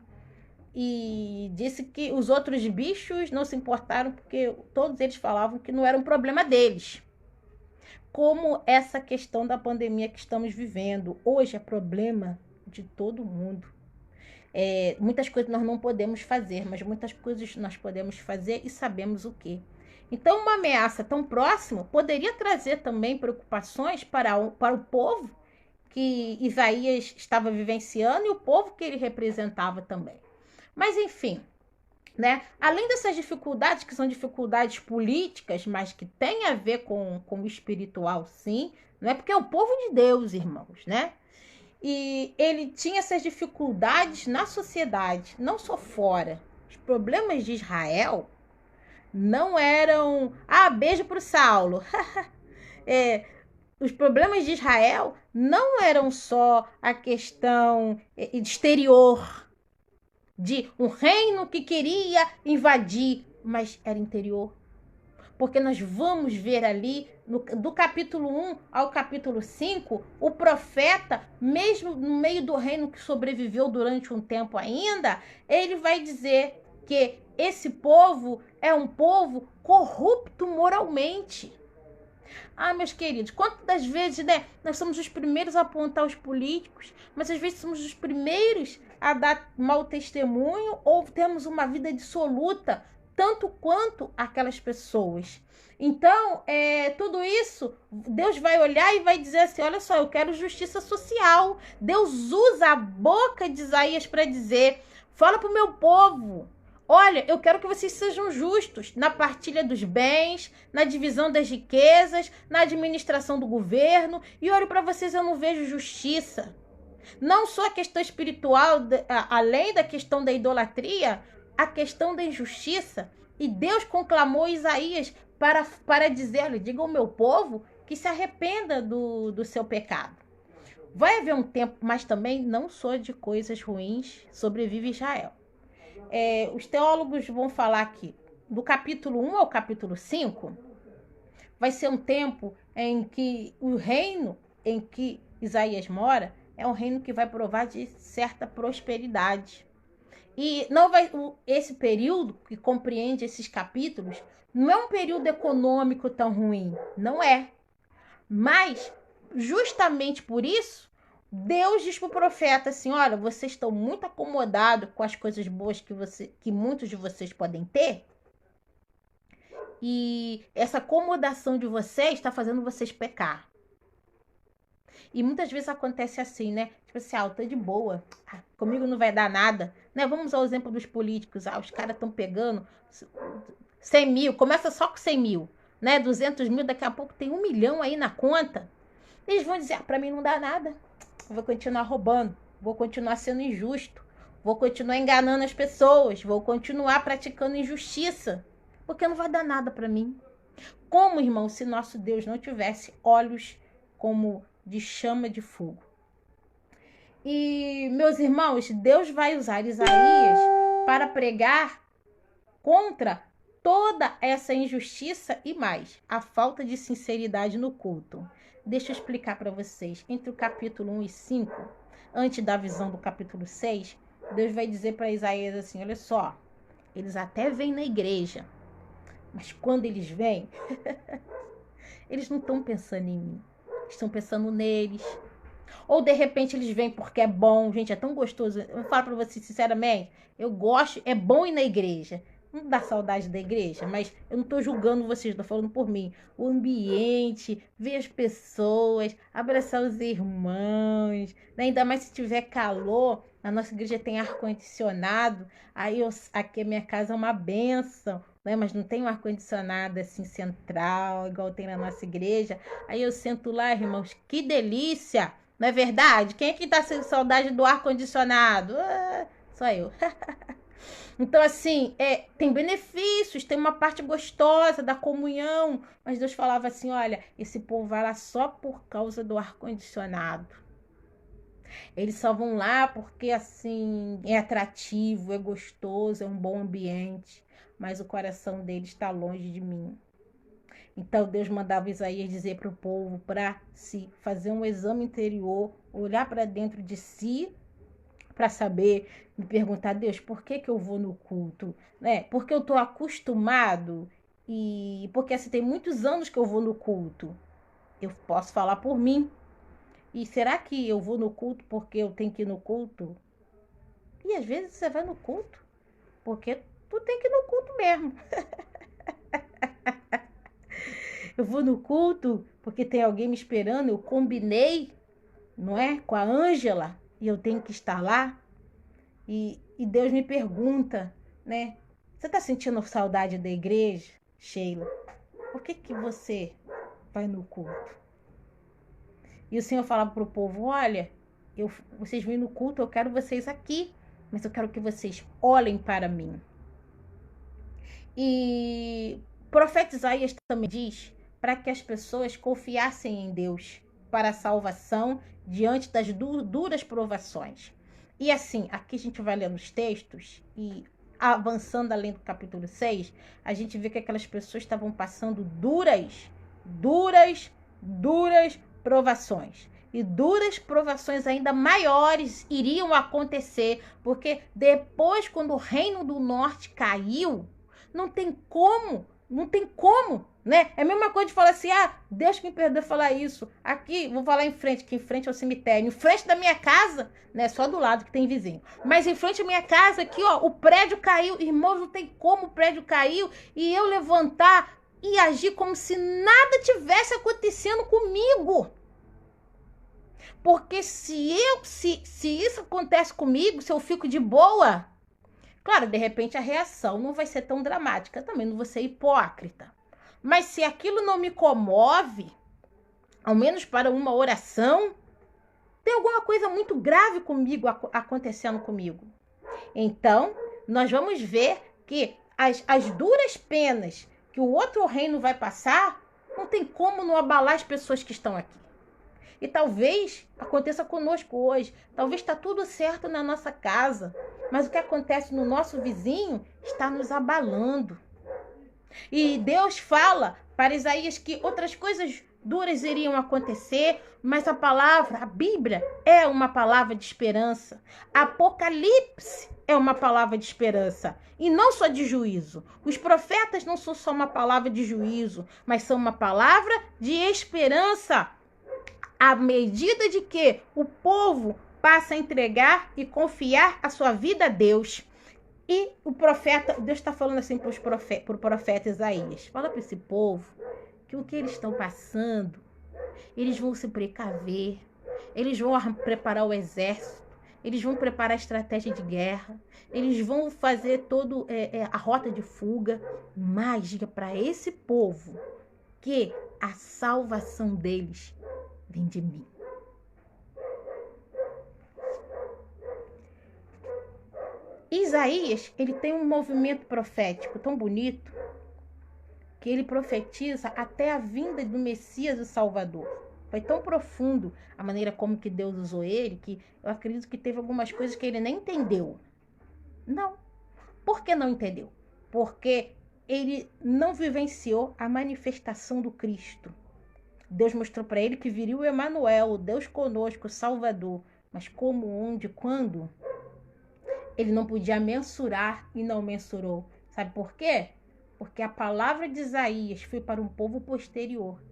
E disse que os outros bichos não se importaram porque todos eles falavam que não era um problema deles. Como essa questão da pandemia que estamos vivendo hoje é problema de todo mundo. Muitas coisas nós não podemos fazer, mas muitas coisas nós podemos fazer e sabemos o que. Então, uma ameaça tão próxima poderia trazer também preocupações para o povo que Isaías estava vivenciando e o povo que ele representava também. Mas enfim, né? Além dessas dificuldades, que são dificuldades políticas, mas que tem a ver com o espiritual, sim, não é porque é o povo de Deus, irmãos, né? E ele tinha essas dificuldades na sociedade, não só fora. Os problemas de Israel não eram, beijo pro Saulo. Os problemas de Israel não eram só a questão exterior, de um reino que queria invadir, mas era interior. Porque nós vamos ver ali, do capítulo 1 ao capítulo 5, o profeta, mesmo no meio do reino que sobreviveu durante um tempo ainda, ele vai dizer que esse povo é um povo corrupto moralmente. Meus queridos, quantas vezes, né, nós somos os primeiros a apontar os políticos, mas às vezes somos os primeiros a dar mau testemunho ou temos uma vida dissoluta, tanto quanto aquelas pessoas. Então, tudo isso, Deus vai olhar e vai dizer assim, olha só, eu quero justiça social. Deus usa a boca de Isaías para dizer, fala para o meu povo, olha, eu quero que vocês sejam justos na partilha dos bens, na divisão das riquezas, na administração do governo. E olho para vocês, eu não vejo justiça. Não só a questão espiritual, além da questão da idolatria, a questão da injustiça. E Deus conclamou Isaías para dizer, olha, diga ao meu povo que se arrependa do seu pecado. Vai haver um tempo, mas também não só de coisas ruins sobrevive Israel. Os teólogos vão falar que do capítulo 1 ao capítulo 5 vai ser um tempo em que o reino em que Isaías mora é um reino que vai provar de certa prosperidade. E não vai, esse período que compreende esses capítulos não é um período econômico tão ruim, não é. Mas, justamente por isso, Deus diz para o profeta assim, olha, vocês estão muito acomodados com as coisas boas que muitos de vocês podem ter. E essa acomodação de vocês está fazendo vocês pecar. E muitas vezes acontece assim, né? Tipo assim, eu tô de boa. Comigo não vai dar nada. Né? Vamos ao exemplo dos políticos. Os caras estão pegando 100 mil. Começa só com 100 mil. Né? 200 mil, daqui a pouco tem 1 milhão aí na conta. Eles vão dizer, para mim não dá nada. Eu vou continuar roubando, vou continuar sendo injusto, vou continuar enganando as pessoas, vou continuar praticando injustiça, porque não vai dar nada para mim. Como, irmão, se nosso Deus não tivesse olhos como de chama de fogo? E, meus irmãos, Deus vai usar Isaías para pregar contra toda essa injustiça e mais, a falta de sinceridade no culto. Deixa eu explicar para vocês. Entre o capítulo 1 e 5, antes da visão do capítulo 6, Deus vai dizer para Isaías assim, olha só, eles até vêm na igreja, mas quando eles vêm, eles não estão pensando em mim, estão pensando neles. Ou de repente eles vêm porque é bom, gente, é tão gostoso. Eu vou falar para vocês sinceramente, eu gosto, é bom ir na igreja. Não dá saudade da igreja, mas eu não estou julgando vocês, estou falando por mim. O ambiente, ver as pessoas, abraçar os irmãos, né? Ainda mais se tiver calor, a nossa igreja tem ar-condicionado, aqui a minha casa é uma bênção, né? Mas não tem um ar-condicionado assim central, igual tem na nossa igreja. Aí eu sento lá, irmãos, que delícia! Não é verdade? Quem é que tá sentindo saudade do ar-condicionado? Só eu. Então, assim, tem benefícios, tem uma parte gostosa da comunhão. Mas Deus falava assim, olha, esse povo vai lá só por causa do ar-condicionado. Eles só vão lá porque, assim, é atrativo, é gostoso, é um bom ambiente. Mas o coração deles está longe de mim. Então, Deus mandava Isaías dizer para o povo para se fazer um exame interior, olhar para dentro de si, para saber, me perguntar, Deus, por que eu vou no culto? Né? Porque eu estou acostumado e porque assim, tem muitos anos que eu vou no culto. Eu posso falar por mim. E será que eu vou no culto porque eu tenho que ir no culto? E às vezes você vai no culto porque tu tem que ir no culto mesmo. Eu vou no culto porque tem alguém me esperando, eu combinei, não é? Com a Ângela. E eu tenho que estar lá. E E Deus me pergunta, né? Você está sentindo saudade da igreja, Sheila? Por que você vai no culto? E o Senhor falava para o povo, olha, vocês vêm no culto, eu quero vocês aqui, mas eu quero que vocês olhem para mim. E o profeta Isaías também diz para que as pessoas confiassem em Deus para a salvação diante das duras provações. E assim, aqui a gente vai lendo os textos e avançando além do capítulo 6, a gente vê que aquelas pessoas estavam passando duras provações. E duras provações ainda maiores iriam acontecer, porque depois, quando o reino do norte caiu, não tem como, né? É a mesma coisa de falar assim, Deus que me perdoe falar isso. Aqui, vou falar em frente, que em frente ao cemitério, em frente da minha casa, né? Só do lado que tem vizinho. Mas em frente à minha casa, aqui, ó, o prédio caiu. Irmãos, não tem como o prédio caiu e eu levantar e agir como se nada tivesse acontecendo comigo. Porque se isso acontece comigo, se eu fico de boa, claro, de repente a reação não vai ser tão dramática, também não vou ser hipócrita. Mas se aquilo não me comove, ao menos para uma oração, tem alguma coisa muito grave comigo, acontecendo comigo. Então, nós vamos ver que as duras penas que o outro reino vai passar, não tem como não abalar as pessoas que estão aqui. E talvez aconteça conosco hoje. Talvez está tudo certo na nossa casa, mas o que acontece no nosso vizinho está nos abalando. E Deus fala para Isaías que outras coisas duras iriam acontecer, mas a palavra, a Bíblia, é uma palavra de esperança. Apocalipse é uma palavra de esperança e não só de juízo. Os profetas não são só uma palavra de juízo, mas são uma palavra de esperança. À medida de que o povo passa a entregar e confiar a sua vida a Deus. E o profeta, Deus está falando assim para o profeta Isaías, fala para esse povo que o que eles estão passando, eles vão se precaver, eles vão preparar o exército, eles vão preparar a estratégia de guerra, eles vão fazer toda a rota de fuga, mas diga para esse povo que a salvação deles vem de mim. Isaías, ele tem um movimento profético tão bonito que ele profetiza até a vinda do Messias, o Salvador. Foi tão profundo a maneira como que Deus usou ele, que eu acredito que teve algumas coisas que ele nem entendeu. Não. Por que não entendeu? Porque ele não vivenciou a manifestação do Cristo. Deus mostrou para ele que viria o Emanuel, o Deus conosco, o Salvador. Mas como, onde, quando? Ele não podia mensurar e não mensurou. Sabe por quê? Porque a palavra de Isaías foi para um povo posterior.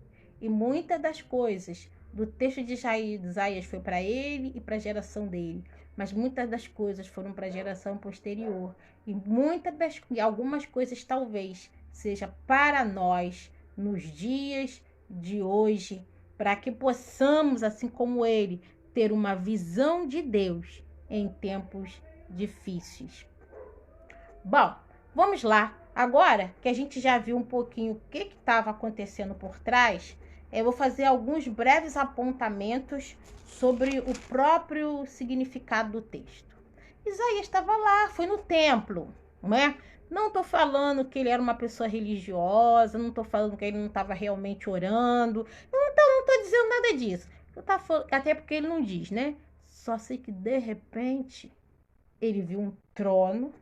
E muitas das coisas do texto de Isaías foi para ele e para a geração dele. Mas muitas das coisas foram para a geração posterior. E algumas coisas talvez seja para nós nos dias de hoje, para que possamos, assim como ele, ter uma visão de Deus em tempos difíceis. Bom, vamos lá. Agora que a gente já viu um pouquinho o que estava acontecendo por trás, eu vou fazer alguns breves apontamentos sobre o próprio significado do texto. Isaías estava lá, foi no templo, não é? Não estou falando que ele era uma pessoa religiosa, não estou falando que ele não estava realmente orando, não estou dizendo nada disso. Até porque ele não diz, né? Só sei que de repente ele viu um trono.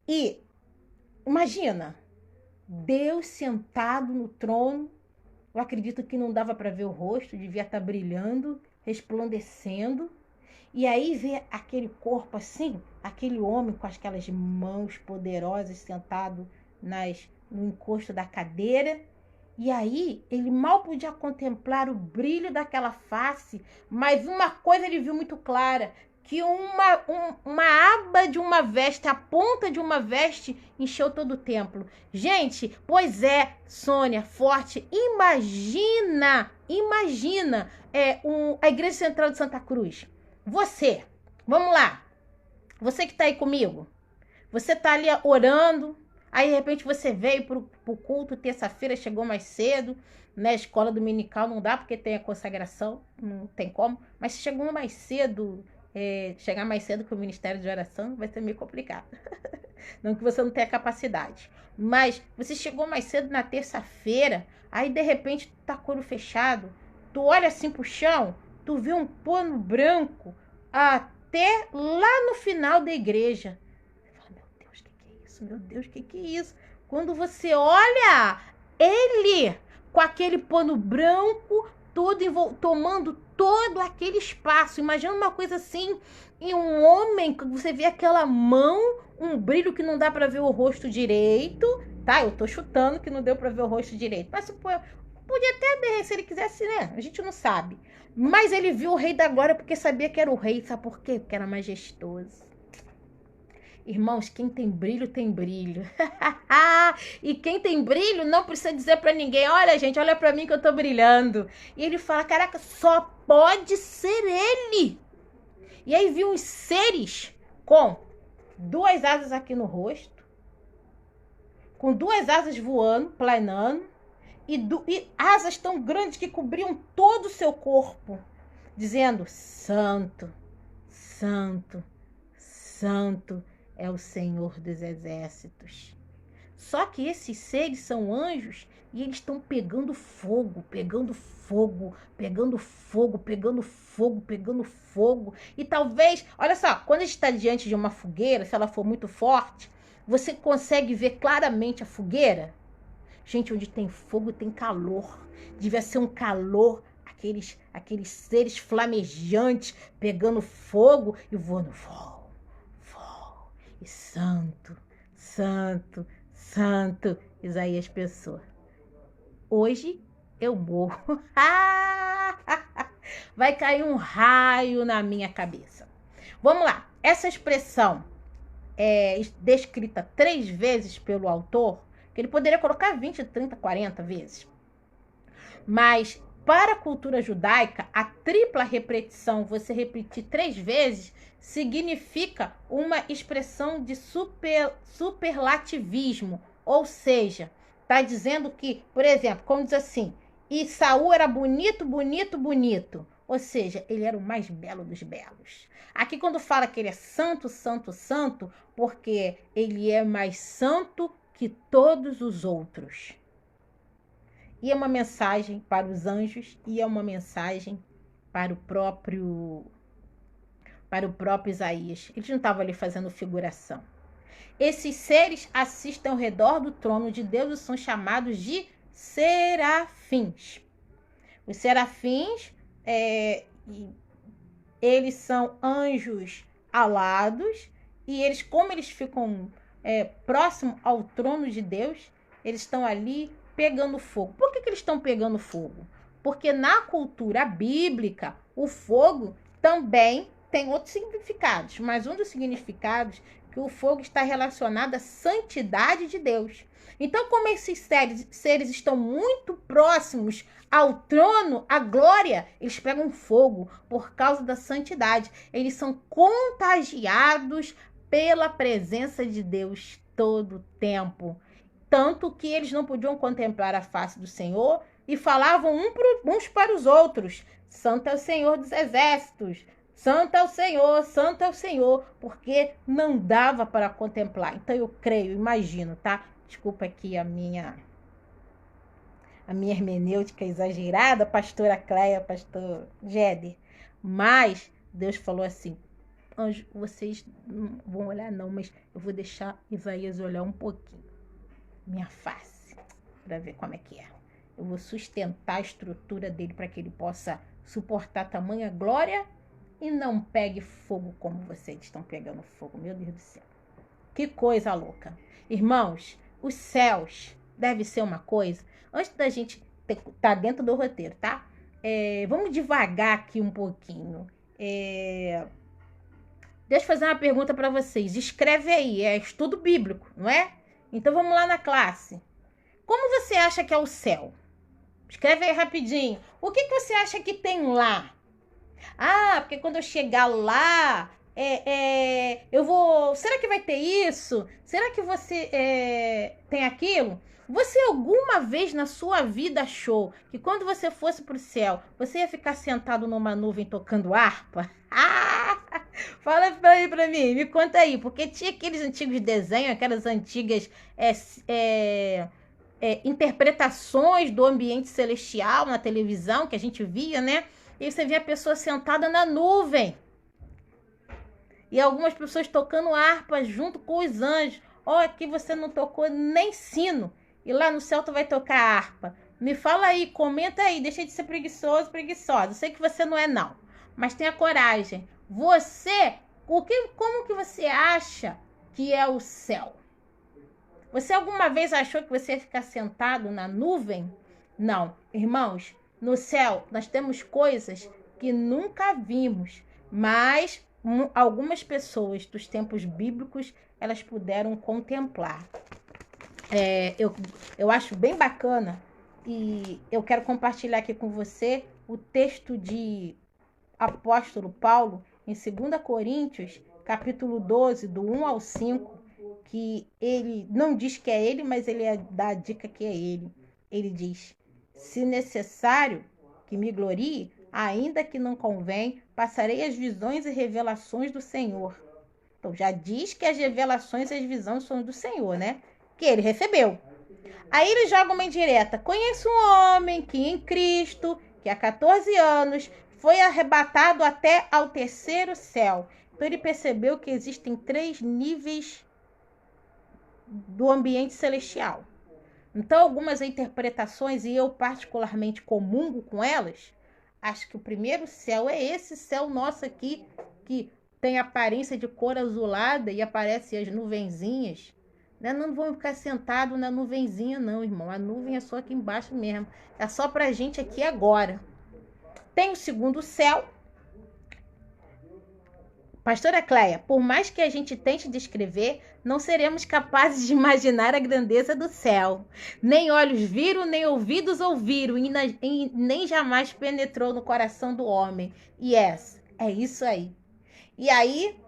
E imagina, Deus sentado no trono. Eu acredito que não dava para ver o rosto, devia estar brilhando, resplandecendo. E aí vê aquele corpo assim, aquele homem com aquelas mãos poderosas sentado no encosto da cadeira. E aí ele mal podia contemplar o brilho daquela face, mas uma coisa ele viu muito clara, que uma aba de uma veste, a ponta de uma veste encheu todo o templo. Gente, pois é, Sônia, forte, imagina a Igreja Central de Santa Cruz. Você, vamos lá, você que tá aí comigo, você tá ali orando, aí de repente você veio pro culto terça-feira, chegou mais cedo, né? Escola dominical não dá porque tem a consagração, não tem como, mas se chegou mais cedo, chegar mais cedo que o ministério de oração vai ser meio complicado. Não que você não tenha capacidade, mas você chegou mais cedo na terça-feira, aí de repente tá com o olho fechado, tu olha assim pro chão, tu vê um pano branco até lá no final da igreja. Você fala, meu Deus, o que é isso? Meu Deus, o que é isso? Quando você olha, ele com aquele pano branco, todo tomando todo aquele espaço. Imagina uma coisa assim, e um homem, que você vê aquela mão, um brilho que não dá para ver o rosto direito, tá? Eu tô chutando que não deu para ver o rosto direito, mas podia até ver se ele quisesse, né? A gente não sabe. Mas ele viu o rei da glória porque sabia que era o rei, sabe por quê? Porque era majestoso. Irmãos, quem tem brilho, tem brilho. E quem tem brilho não precisa dizer pra ninguém, olha gente, olha pra mim que eu tô brilhando. E ele fala, caraca, só pode ser ele. E aí viu os seres com 2 asas aqui no rosto, com 2 asas voando, planando, e asas tão grandes que cobriam todo o seu corpo, dizendo, santo, santo, santo é o Senhor dos exércitos. Só que esses seres são anjos e eles estão pegando fogo, pegando fogo, pegando fogo, pegando fogo, pegando fogo. E talvez, olha só, quando a gente está diante de uma fogueira, se ela for muito forte, você consegue ver claramente a fogueira? Gente, onde tem fogo tem calor. Devia ser um calor, aqueles seres flamejantes pegando fogo e voando. E santo, santo, santo, Isaías Pessoa. Hoje eu morro. Vai cair um raio na minha cabeça. Vamos lá. Essa expressão é descrita 3 vezes pelo autor, que ele poderia colocar 20, 30, 40 vezes. Mas para a cultura judaica, a tripla repetição, você repetir 3 vezes, significa uma expressão de superlativismo. Ou seja, está dizendo que, por exemplo, como diz assim, e Saul era bonito, bonito, bonito. Ou seja, ele era o mais belo dos belos. Aqui quando fala que ele é santo, santo, santo, porque ele é mais santo que todos os outros. E é uma mensagem para os anjos e é uma mensagem para o próprio Isaías. Eles não estavam ali fazendo figuração. Esses seres assistem ao redor do trono de Deus e são chamados de serafins. Os serafins, eles são anjos alados e eles, como eles ficam próximo ao trono de Deus, eles estão ali pegando fogo. Por que eles estão pegando fogo? Porque na cultura bíblica, o fogo também tem outros significados, mas um dos significados é que o fogo está relacionado à santidade de Deus. Então, como esses seres estão muito próximos ao trono, à glória, eles pegam fogo por causa da santidade. Eles são contagiados pela presença de Deus todo o tempo. Tanto que eles não podiam contemplar a face do Senhor e falavam uns para os outros, santo é o Senhor dos exércitos, santo é o Senhor, santo é o Senhor, porque não dava para contemplar. Então eu creio, imagino, tá? Desculpa aqui a minha hermenêutica exagerada, pastora Cleia, pastor Géder, mas Deus falou assim, anjo, vocês não vão olhar não, mas eu vou deixar Isaías olhar um pouquinho minha face, para ver como é que é. Eu vou sustentar a estrutura dele para que ele possa suportar tamanha glória e não pegue fogo como vocês estão pegando fogo. Meu Deus do céu. Que coisa louca. Irmãos, os céus deve ser uma coisa. Antes da gente tá dentro do roteiro, tá? Vamos devagar aqui um pouquinho. Deixa eu fazer uma pergunta para vocês. Escreve aí, é estudo bíblico, não é? Então vamos lá na classe. Como você acha que é o céu? Escreve aí rapidinho. O que você acha que tem lá? Ah, porque quando eu chegar lá, eu vou. Será que vai ter isso? Será que você tem aquilo? Você alguma vez na sua vida achou que quando você fosse para o céu, você ia ficar sentado numa nuvem tocando harpa? Ah! Fala aí pra mim, me conta aí, porque tinha aqueles antigos desenhos, aquelas antigas é, é, interpretações do ambiente celestial na televisão que a gente via, né? E você via a pessoa sentada na nuvem. E algumas pessoas tocando harpa junto com os anjos. Ó, aqui você não tocou nem sino. E lá no céu tu vai tocar harpa. Me fala aí, comenta aí. Deixa de ser preguiçoso, preguiçosa. Sei que você não é não. Mas tenha coragem. Você, como que você acha que é o céu? Você alguma vez achou que você ia ficar sentado na nuvem? Não. Irmãos, no céu nós temos coisas que nunca vimos, mas algumas pessoas dos tempos bíblicos, elas puderam contemplar. Eu acho bem bacana e eu quero compartilhar aqui com você o texto de apóstolo Paulo em 2 Coríntios, capítulo 12, do 1 ao 5, que ele não diz que é ele, mas ele dá a dica que é ele. Ele diz: se necessário que me glorie, ainda que não convém, passarei as visões e revelações do Senhor. Então já diz que as revelações e as visões são do Senhor, né? Que ele recebeu. Aí ele joga uma indireta: conheço um homem que em Cristo, que há 14 anos, foi arrebatado até ao terceiro céu. Então ele percebeu que existem 3 níveis do ambiente celestial. Então algumas interpretações, e eu particularmente comungo com elas, acho que o primeiro céu é esse céu nosso aqui, que tem aparência de cor azulada e aparecem as nuvenzinhas. Não vamos ficar sentado na nuvenzinha não, irmão. A nuvem é só aqui embaixo mesmo. É só pra gente aqui agora. Tem o segundo céu. Pastora Cleia, por mais que a gente tente descrever, não seremos capazes de imaginar a grandeza do céu. Nem olhos viram, nem ouvidos ouviram, e nem jamais penetrou no coração do homem. Yes, é isso aí. E aí,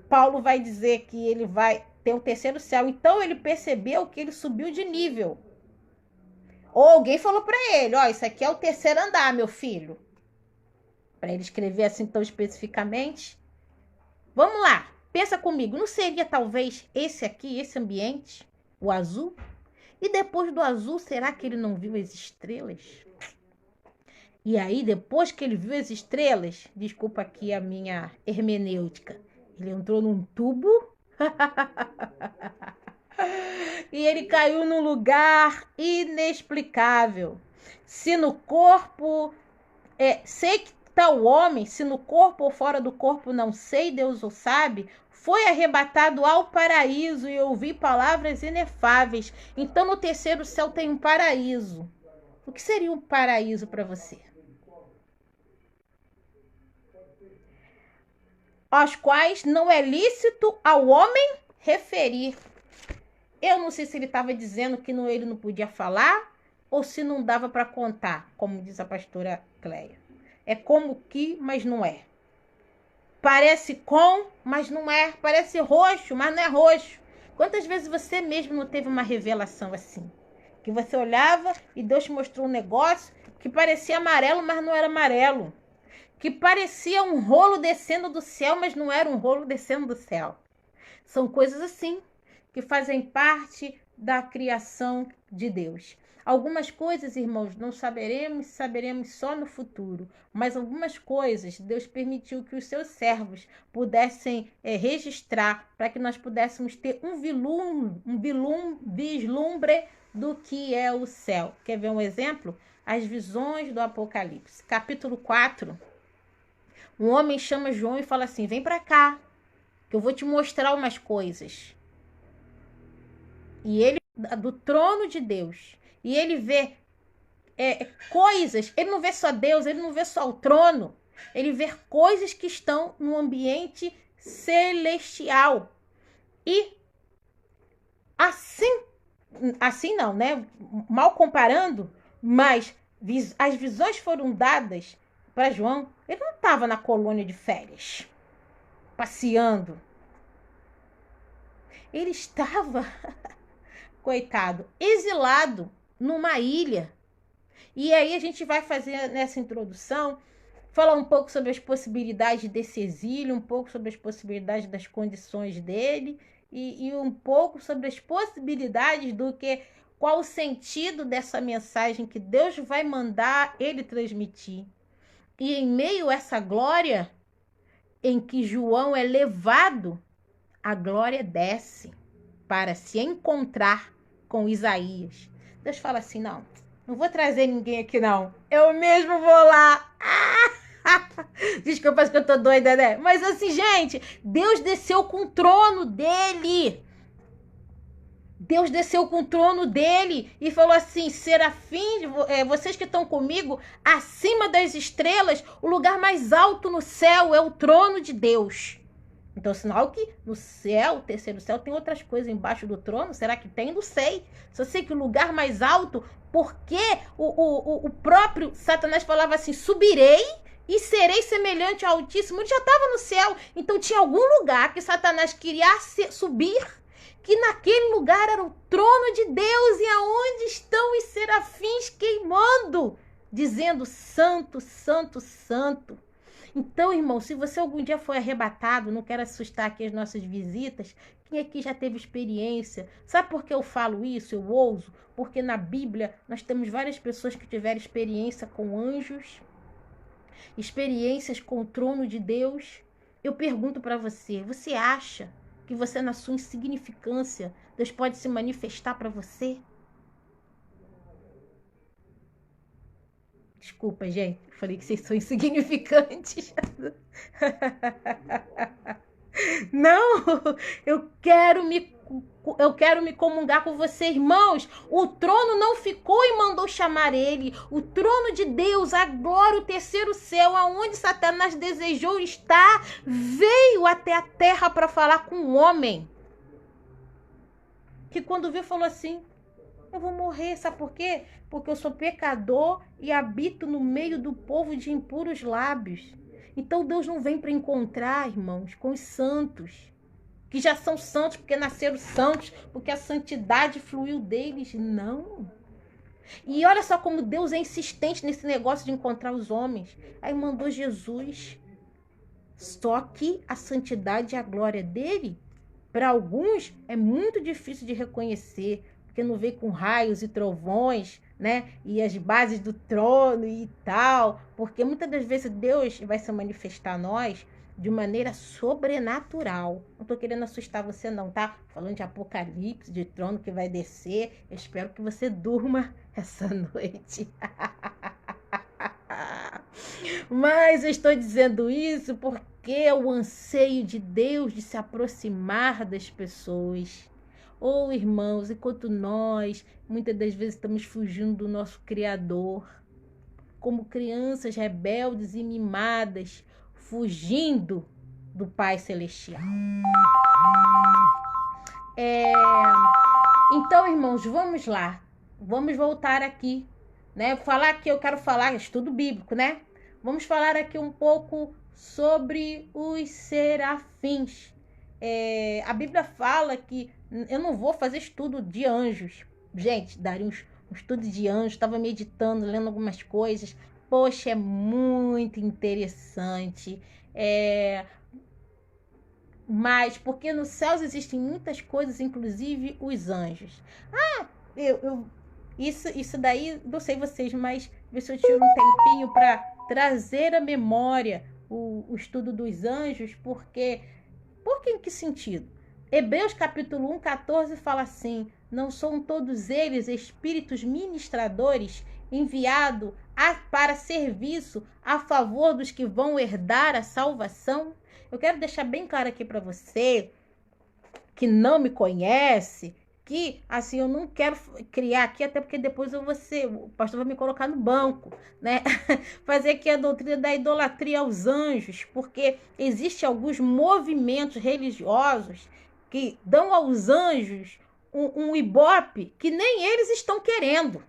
Paulo vai dizer que ele vai ter o terceiro céu. Então, ele percebeu que ele subiu de nível. Ou alguém falou para ele, ó, isso aqui é o terceiro andar, meu filho. Para ele escrever assim tão especificamente. Vamos lá, pensa comigo, não seria talvez esse aqui, esse ambiente, o azul? E depois do azul, será que ele não viu as estrelas? E aí, depois que ele viu as estrelas, desculpa aqui a minha hermenêutica, ele entrou num tubo e ele caiu num lugar inexplicável. Se no corpo, sei que tal homem, se no corpo ou fora do corpo, não sei, Deus o sabe, foi arrebatado ao paraíso e ouvi palavras inefáveis. Então no terceiro céu tem um paraíso. O que seria um paraíso para você? Aos quais não é lícito ao homem referir. Eu não sei se ele estava dizendo que ele não podia falar ou se não dava para contar, como diz a pastora Cleia. É como que, mas não é. Parece com, mas não é. Parece roxo, mas não é roxo. Quantas vezes você mesmo não teve uma revelação assim? Que você olhava e Deus te mostrou um negócio que parecia amarelo, mas não era amarelo. Que parecia um rolo descendo do céu, mas não era um rolo descendo do céu. São coisas assim que fazem parte da criação de Deus. Algumas coisas, irmãos, não saberemos só no futuro. Mas algumas coisas Deus permitiu que os seus servos pudessem registrar para que nós pudéssemos ter um vislumbre do que é o céu. Quer ver um exemplo? As visões do Apocalipse. Capítulo 4. Um homem chama João e fala assim: vem para cá, que eu vou te mostrar umas coisas. E ele, do trono de Deus, e ele vê coisas, ele não vê só Deus, ele não vê só o trono, ele vê coisas que estão no ambiente celestial. E assim não, né? Mal comparando, mas as visões foram dadas para João, ele não estava na colônia de férias, passeando. Ele estava, coitado, exilado numa ilha. E aí a gente vai fazer nessa introdução, falar um pouco sobre as possibilidades desse exílio, um pouco sobre as possibilidades das condições dele e um pouco sobre as possibilidades qual o sentido dessa mensagem que Deus vai mandar ele transmitir. E em meio a essa glória em que João é levado, a glória desce para se encontrar com Isaías. Deus fala assim, não vou trazer ninguém aqui não, eu mesmo vou lá. Desculpa que eu tô doida, né? Mas assim, gente, Deus desceu com o trono dele. Deus desceu com o trono dele e falou assim, serafins, vocês que estão comigo, acima das estrelas, o lugar mais alto no céu é o trono de Deus. Então, sinal que no céu, o terceiro céu, tem outras coisas embaixo do trono. Será que tem? Não sei. Só sei que o lugar mais alto, porque o próprio Satanás falava assim, subirei e serei semelhante ao Altíssimo. Ele já estava no céu. Então, tinha algum lugar que Satanás queria subir, que naquele lugar era o trono de Deus, e aonde estão os serafins queimando, dizendo santo, santo, santo. Então, irmão, se você algum dia foi arrebatado, não quero assustar aqui as nossas visitas, quem aqui já teve experiência? Sabe por que eu falo isso? Eu ouso? Porque na Bíblia nós temos várias pessoas que tiveram experiência com anjos, experiências com o trono de Deus. Eu pergunto para você, você acha que você, na sua insignificância, Deus pode se manifestar para você? Desculpa, gente. Falei que vocês são insignificantes. Não, eu quero me comungar com você, irmãos. O trono não ficou e mandou chamar ele. O trono de Deus, agora o terceiro céu, aonde Satanás desejou estar, veio até a terra para falar com o homem. Que quando viu falou assim, eu vou morrer, sabe por quê? Porque eu sou pecador e habito no meio do povo de impuros lábios. Então Deus não vem para encontrar, irmãos, com os santos, que já são santos porque nasceram santos, porque a santidade fluiu deles. Não. E olha só como Deus é insistente nesse negócio de encontrar os homens. Aí mandou Jesus. Só que a santidade e a glória dele, para alguns, é muito difícil de reconhecer, porque não veio com raios e trovões, né? E as bases do trono e tal. Porque muitas das vezes Deus vai se manifestar a nós de maneira sobrenatural. Não tô querendo assustar você não, tá? Falando de apocalipse, de trono que vai descer. Eu espero que você durma essa noite. Mas eu estou dizendo isso porque é o anseio de Deus de se aproximar das pessoas. Oh, irmãos, enquanto nós, muitas das vezes, estamos fugindo do nosso Criador, como crianças rebeldes e mimadas, fugindo do Pai Celestial. Então, irmãos, vamos lá. Vamos voltar aqui, né? Eu quero falar, estudo bíblico, né? Vamos falar aqui um pouco sobre os serafins. A Bíblia fala que eu não vou fazer estudo de anjos. Gente, daria um estudo de anjos. Estava meditando, lendo algumas coisas. Poxa, é muito interessante. Mas porque nos céus existem muitas coisas, inclusive os anjos. Isso daí, não sei vocês, mas ver se eu tiro um tempinho para trazer à memória o estudo dos anjos, porque em que sentido? Hebreus capítulo 1, 14 fala assim, não são todos eles espíritos ministradores enviados para serviço a favor dos que vão herdar a salvação? Eu quero deixar bem claro aqui para você que não me conhece, que assim, eu não quero criar aqui, até porque depois o pastor vai me colocar no banco, né? Fazer aqui a doutrina da idolatria aos anjos, porque existem alguns movimentos religiosos que dão aos anjos um ibope que nem eles estão querendo.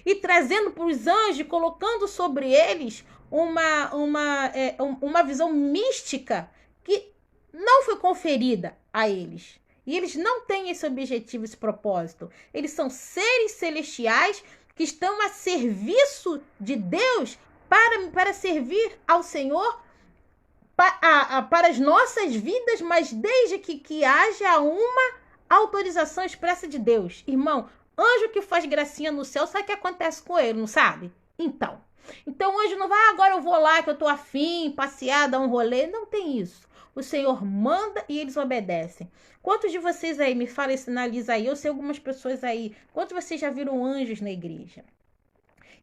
e trazendo para os anjos, colocando sobre eles uma visão mística que não foi conferida a eles. E eles não têm esse objetivo, esse propósito. Eles são seres celestiais que estão a serviço de Deus para servir ao Senhor para as nossas vidas, mas desde que haja uma autorização expressa de Deus. Irmão, anjo que faz gracinha no céu, sabe o que acontece com ele, não sabe? Então o anjo não vai, agora eu vou lá que eu tô afim, passear, dar um rolê. Não tem isso. O Senhor manda e eles obedecem. Quantos de vocês aí, me fala e sinaliza aí, eu sei algumas pessoas aí, quantos de vocês já viram anjos na igreja?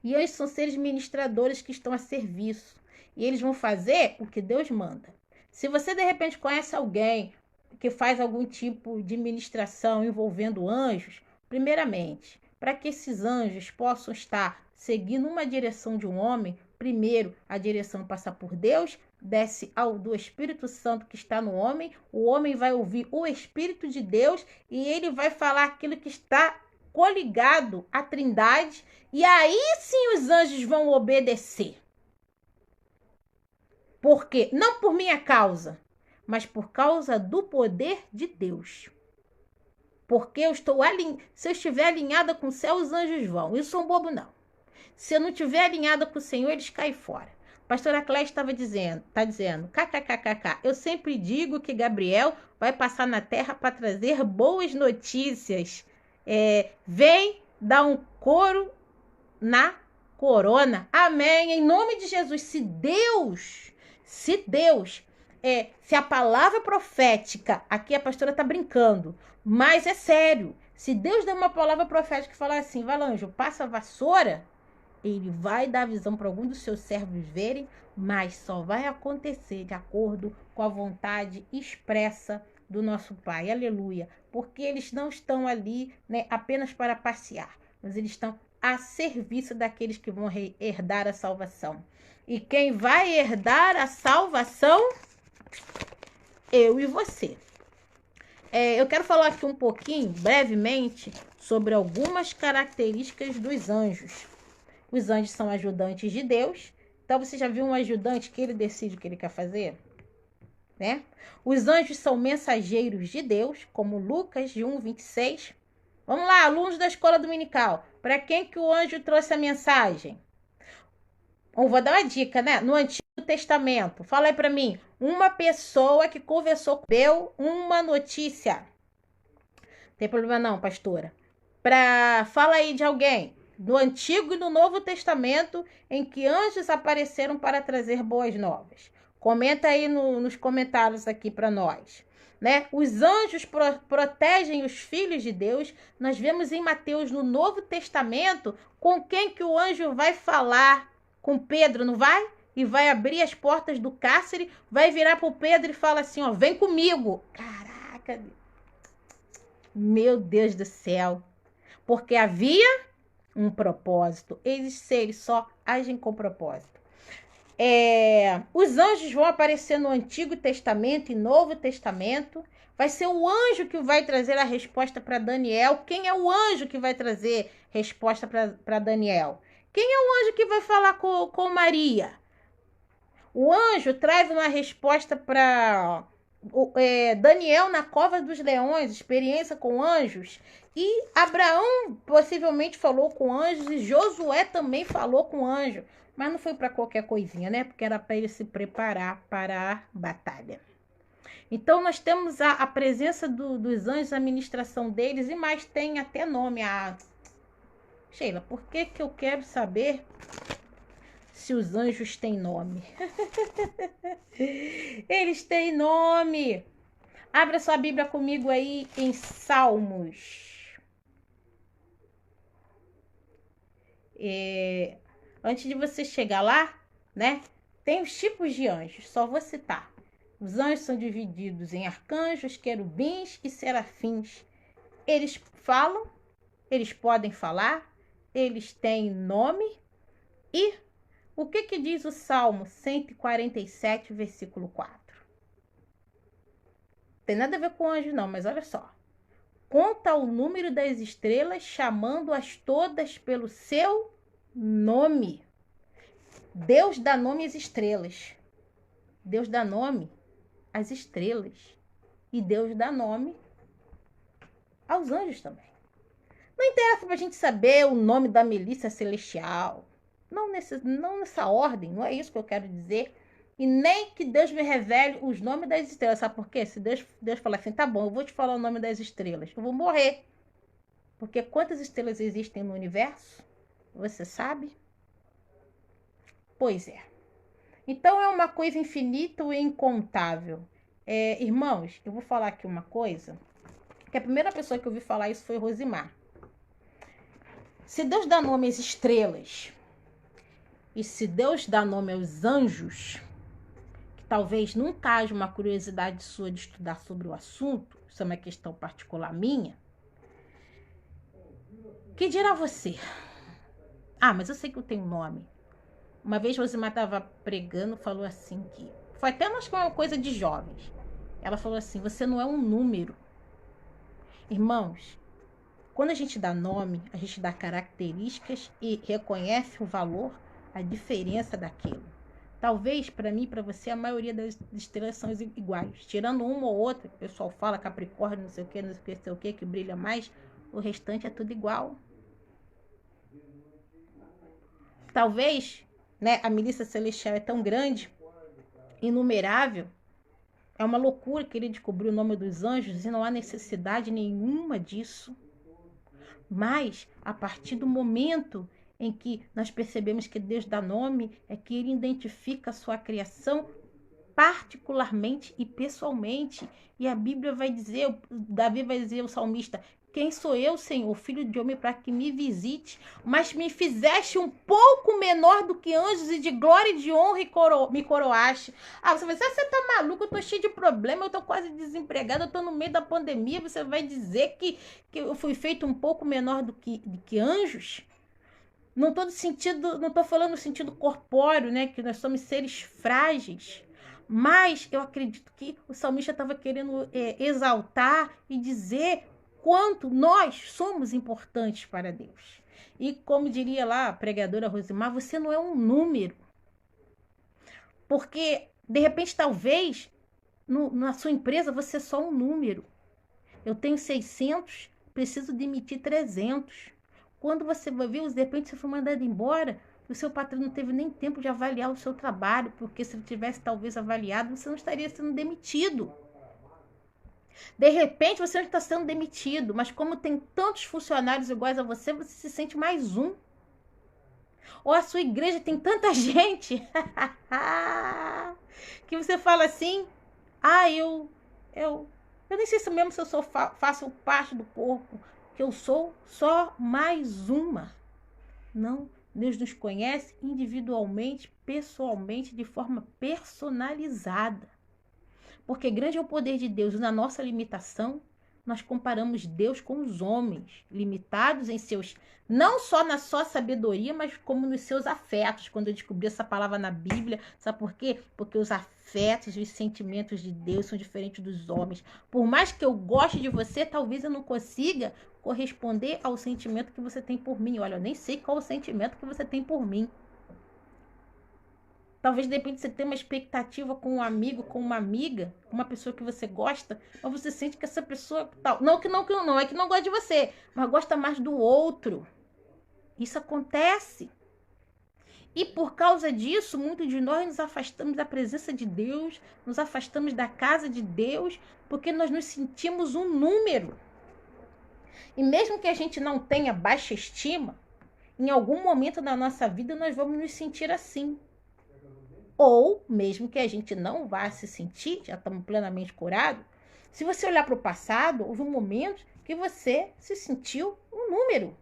E anjos são seres ministradores que estão a serviço. E eles vão fazer o que Deus manda. Se você, de repente, conhece alguém que faz algum tipo de ministração envolvendo anjos, primeiramente, para que esses anjos possam estar seguindo uma direção de um homem, primeiro, a direção passa por Deus, desce do Espírito Santo que está no homem, o homem vai ouvir o Espírito de Deus e ele vai falar aquilo que está coligado à Trindade, e aí sim os anjos vão obedecer. Por quê? Não por minha causa, mas por causa do poder de Deus. Porque se eu estiver alinhada com o céu, os anjos vão. Eu sou um bobo, não. Se eu não estiver alinhada com o Senhor, eles caem fora. Pastora Cléia está dizendo, kkkk, eu sempre digo que Gabriel vai passar na terra para trazer boas notícias. Vem dar um coro na corona. Amém. Em nome de Jesus. Se a palavra profética, aqui a pastora está brincando, mas é sério. Se Deus der uma palavra profética e falar assim, vai lá, anjo, passa a vassoura, ele vai dar visão para algum dos seus servos verem, mas só vai acontecer de acordo com a vontade expressa do nosso Pai. Aleluia. Porque eles não estão ali, né, apenas para passear, mas eles estão a serviço daqueles que vão herdar a salvação. E quem vai herdar a salvação? Eu e você. Eu quero falar aqui um pouquinho, brevemente, sobre algumas características dos anjos. Os anjos são ajudantes de Deus. Então, você já viu um ajudante que ele decide o que ele quer fazer? Né? Os anjos são mensageiros de Deus, como Lucas de 1:26. Vamos lá, alunos da escola dominical. Para quem que o anjo trouxe a mensagem? Vou dar uma dica, né? No Antigo Testamento. Fala aí para mim. Uma pessoa que conversou, deu uma notícia. Não tem problema não, pastora. Fala aí de alguém do Antigo e do Novo Testamento em que anjos apareceram para trazer boas novas. Comenta aí nos comentários aqui para nós. Né? Os anjos protegem os filhos de Deus. Nós vemos em Mateus, no Novo Testamento, com quem que o anjo vai falar? Com Pedro, não vai? E vai abrir as portas do cárcere, vai virar para o Pedro e fala assim, ó, vem comigo. Caraca, meu Deus do céu. Porque havia um propósito. Eles só agem com propósito. Os anjos vão aparecer no Antigo Testamento e Novo Testamento. Vai ser o anjo que vai trazer a resposta para Daniel. Quem é o anjo que vai trazer resposta para Daniel? Quem é o anjo que vai falar com Maria? O anjo traz uma resposta para Daniel na cova dos leões, experiência com anjos. E Abraão possivelmente falou com anjos e Josué também falou com anjo. Mas não foi para qualquer coisinha, né? Porque era para ele se preparar para a batalha. Então, nós temos a presença dos anjos, a ministração deles, e mais tem até nome. Sheila, por que eu quero saber se os anjos têm nome? Eles têm nome. Abra sua Bíblia comigo aí em Salmos. Antes de você chegar lá, né? Tem os tipos de anjos, só vou citar. Os anjos são divididos em arcanjos, querubins e serafins. Eles falam, eles podem falar, eles têm nome. E o que diz o Salmo 147, versículo 4? Tem nada a ver com anjo não, mas olha só. conta o número das estrelas, chamando-as todas pelo seu nome. Deus dá nome às estrelas. Deus dá nome às estrelas. E Deus dá nome aos anjos também. Não interessa para a gente saber o nome da milícia celestial. Não nessa ordem, não é isso que eu quero dizer. E nem que Deus me revele os nomes das estrelas. Sabe por quê? Se Deus falar assim, tá bom, eu vou te falar o nome das estrelas, eu vou morrer. Porque quantas estrelas existem no universo? Você sabe? Pois é. Então é uma coisa infinita e incontável. Irmãos, eu vou falar aqui uma coisa, que a primeira pessoa que eu ouvi falar isso foi Rosimar. Se Deus dá nome às estrelas, e se Deus dá nome aos anjos, que talvez nunca haja uma curiosidade sua de estudar sobre o assunto, isso é uma questão particular minha, que dirá você? Ah, mas eu sei que eu tenho nome. Uma vez Rosimar estava pregando, falou assim que... Foi até uma coisa de jovens. Ela falou assim, você não é um número. Irmãos, quando a gente dá nome, a gente dá características e reconhece o valor, a diferença daquilo. Talvez, para mim e para você, a maioria das estrelas são iguais. Tirando uma ou outra, o pessoal fala Capricórnio, não sei o que, não sei o que, que brilha mais. O restante é tudo igual. Talvez, né, a milícia celestial é tão grande, inumerável, é uma loucura querer descobrir o nome dos anjos e não há necessidade nenhuma disso. Mas, a partir do momento em que nós percebemos que Deus dá nome, é que Ele identifica a sua criação particularmente e pessoalmente. E a Bíblia vai dizer, Davi vai dizer, o salmista, quem sou eu, Senhor, filho de homem, para que me visite? Mas me fizeste um pouco menor do que anjos e de glória e de honra me coroaste. Ah, você vai dizer, você tá maluco, eu tô cheio de problema, eu tô quase desempregado, eu tô no meio da pandemia, você vai dizer que eu fui feito um pouco menor do que anjos? Não tô falando no sentido corpóreo, né, que nós somos seres frágeis. Mas eu acredito que o salmista estava querendo exaltar e dizer quanto nós somos importantes para Deus. E como diria lá a pregadora Rosimar, você não é um número. Porque, de repente, talvez, na sua empresa, você é só um número. Eu tenho 600, preciso demitir 300. Quando você vai ver, de repente, você foi mandado embora, o seu patrão não teve nem tempo de avaliar o seu trabalho, porque se ele tivesse talvez avaliado, você não estaria sendo demitido. De repente, você não está sendo demitido, mas como tem tantos funcionários iguais a você, você se sente mais um. Ou a sua igreja tem tanta gente que você fala assim, eu nem sei se mesmo se eu faço parte do corpo, que eu sou só mais uma. Não, Deus nos conhece individualmente, pessoalmente, de forma personalizada. Porque grande é o poder de Deus. Na nossa limitação, nós comparamos Deus com os homens, limitados em seus, não só na sua sabedoria, mas como nos seus afetos. Quando eu descobri essa palavra na Bíblia, sabe por quê? Porque os afetos e os sentimentos de Deus são diferentes dos homens. Por mais que eu goste de você, talvez eu não consiga corresponder ao sentimento que você tem por mim. Olha, eu nem sei qual é o sentimento que você tem por mim. Talvez, de repente, você tenha uma expectativa com um amigo, com uma amiga, com uma pessoa que você gosta, mas você sente que essa pessoa... Não é que não gosta de você, mas gosta mais do outro. Isso acontece. E por causa disso, muitos de nós nos afastamos da presença de Deus, nos afastamos da casa de Deus, porque nós nos sentimos um número. E mesmo que a gente não tenha baixa estima, em algum momento da nossa vida nós vamos nos sentir assim. Ou, mesmo que a gente não vá se sentir, já estamos plenamente curados, se você olhar para o passado, houve um momento que você se sentiu um número.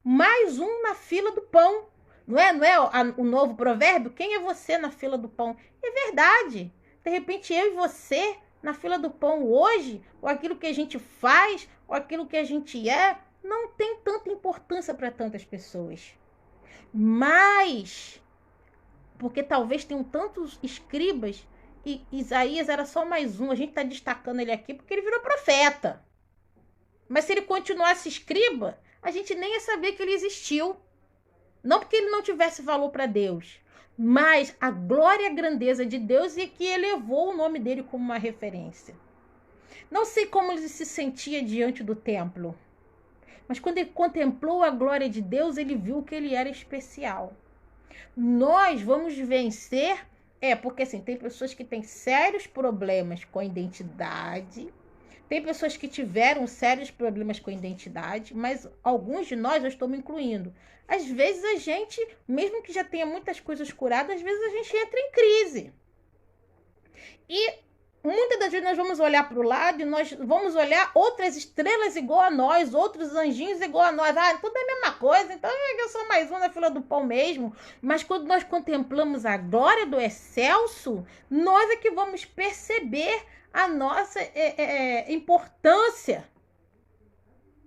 Mais um na fila do pão. Não é o novo provérbio? Quem é você na fila do pão? É verdade. De repente, eu e você na fila do pão hoje, ou aquilo que a gente faz, ou aquilo que a gente é, não tem tanta importância para tantas pessoas. Mas... porque talvez tenham tantos escribas e Isaías era só mais um. A gente está destacando ele aqui porque ele virou profeta. Mas se ele continuasse escriba, a gente nem ia saber que ele existiu. Não porque ele não tivesse valor para Deus, mas a glória e a grandeza de Deus e que elevou o nome dele como uma referência. Não sei como ele se sentia diante do templo, mas quando ele contemplou a glória de Deus, ele viu que ele era especial. Nós vamos vencer, porque assim, tem pessoas que têm sérios problemas com a identidade, tem pessoas que tiveram sérios problemas com a identidade, mas alguns de nós, eu estou me incluindo, às vezes a gente, mesmo que já tenha muitas coisas curadas, às vezes a gente entra em crise. E muitas das vezes nós vamos olhar para o lado e nós vamos olhar outras estrelas igual a nós, outros anjinhos igual a nós. Ah, tudo é a mesma coisa, então eu sou mais um na fila do pão mesmo. Mas quando nós contemplamos a glória do excelso, nós é que vamos perceber a nossa importância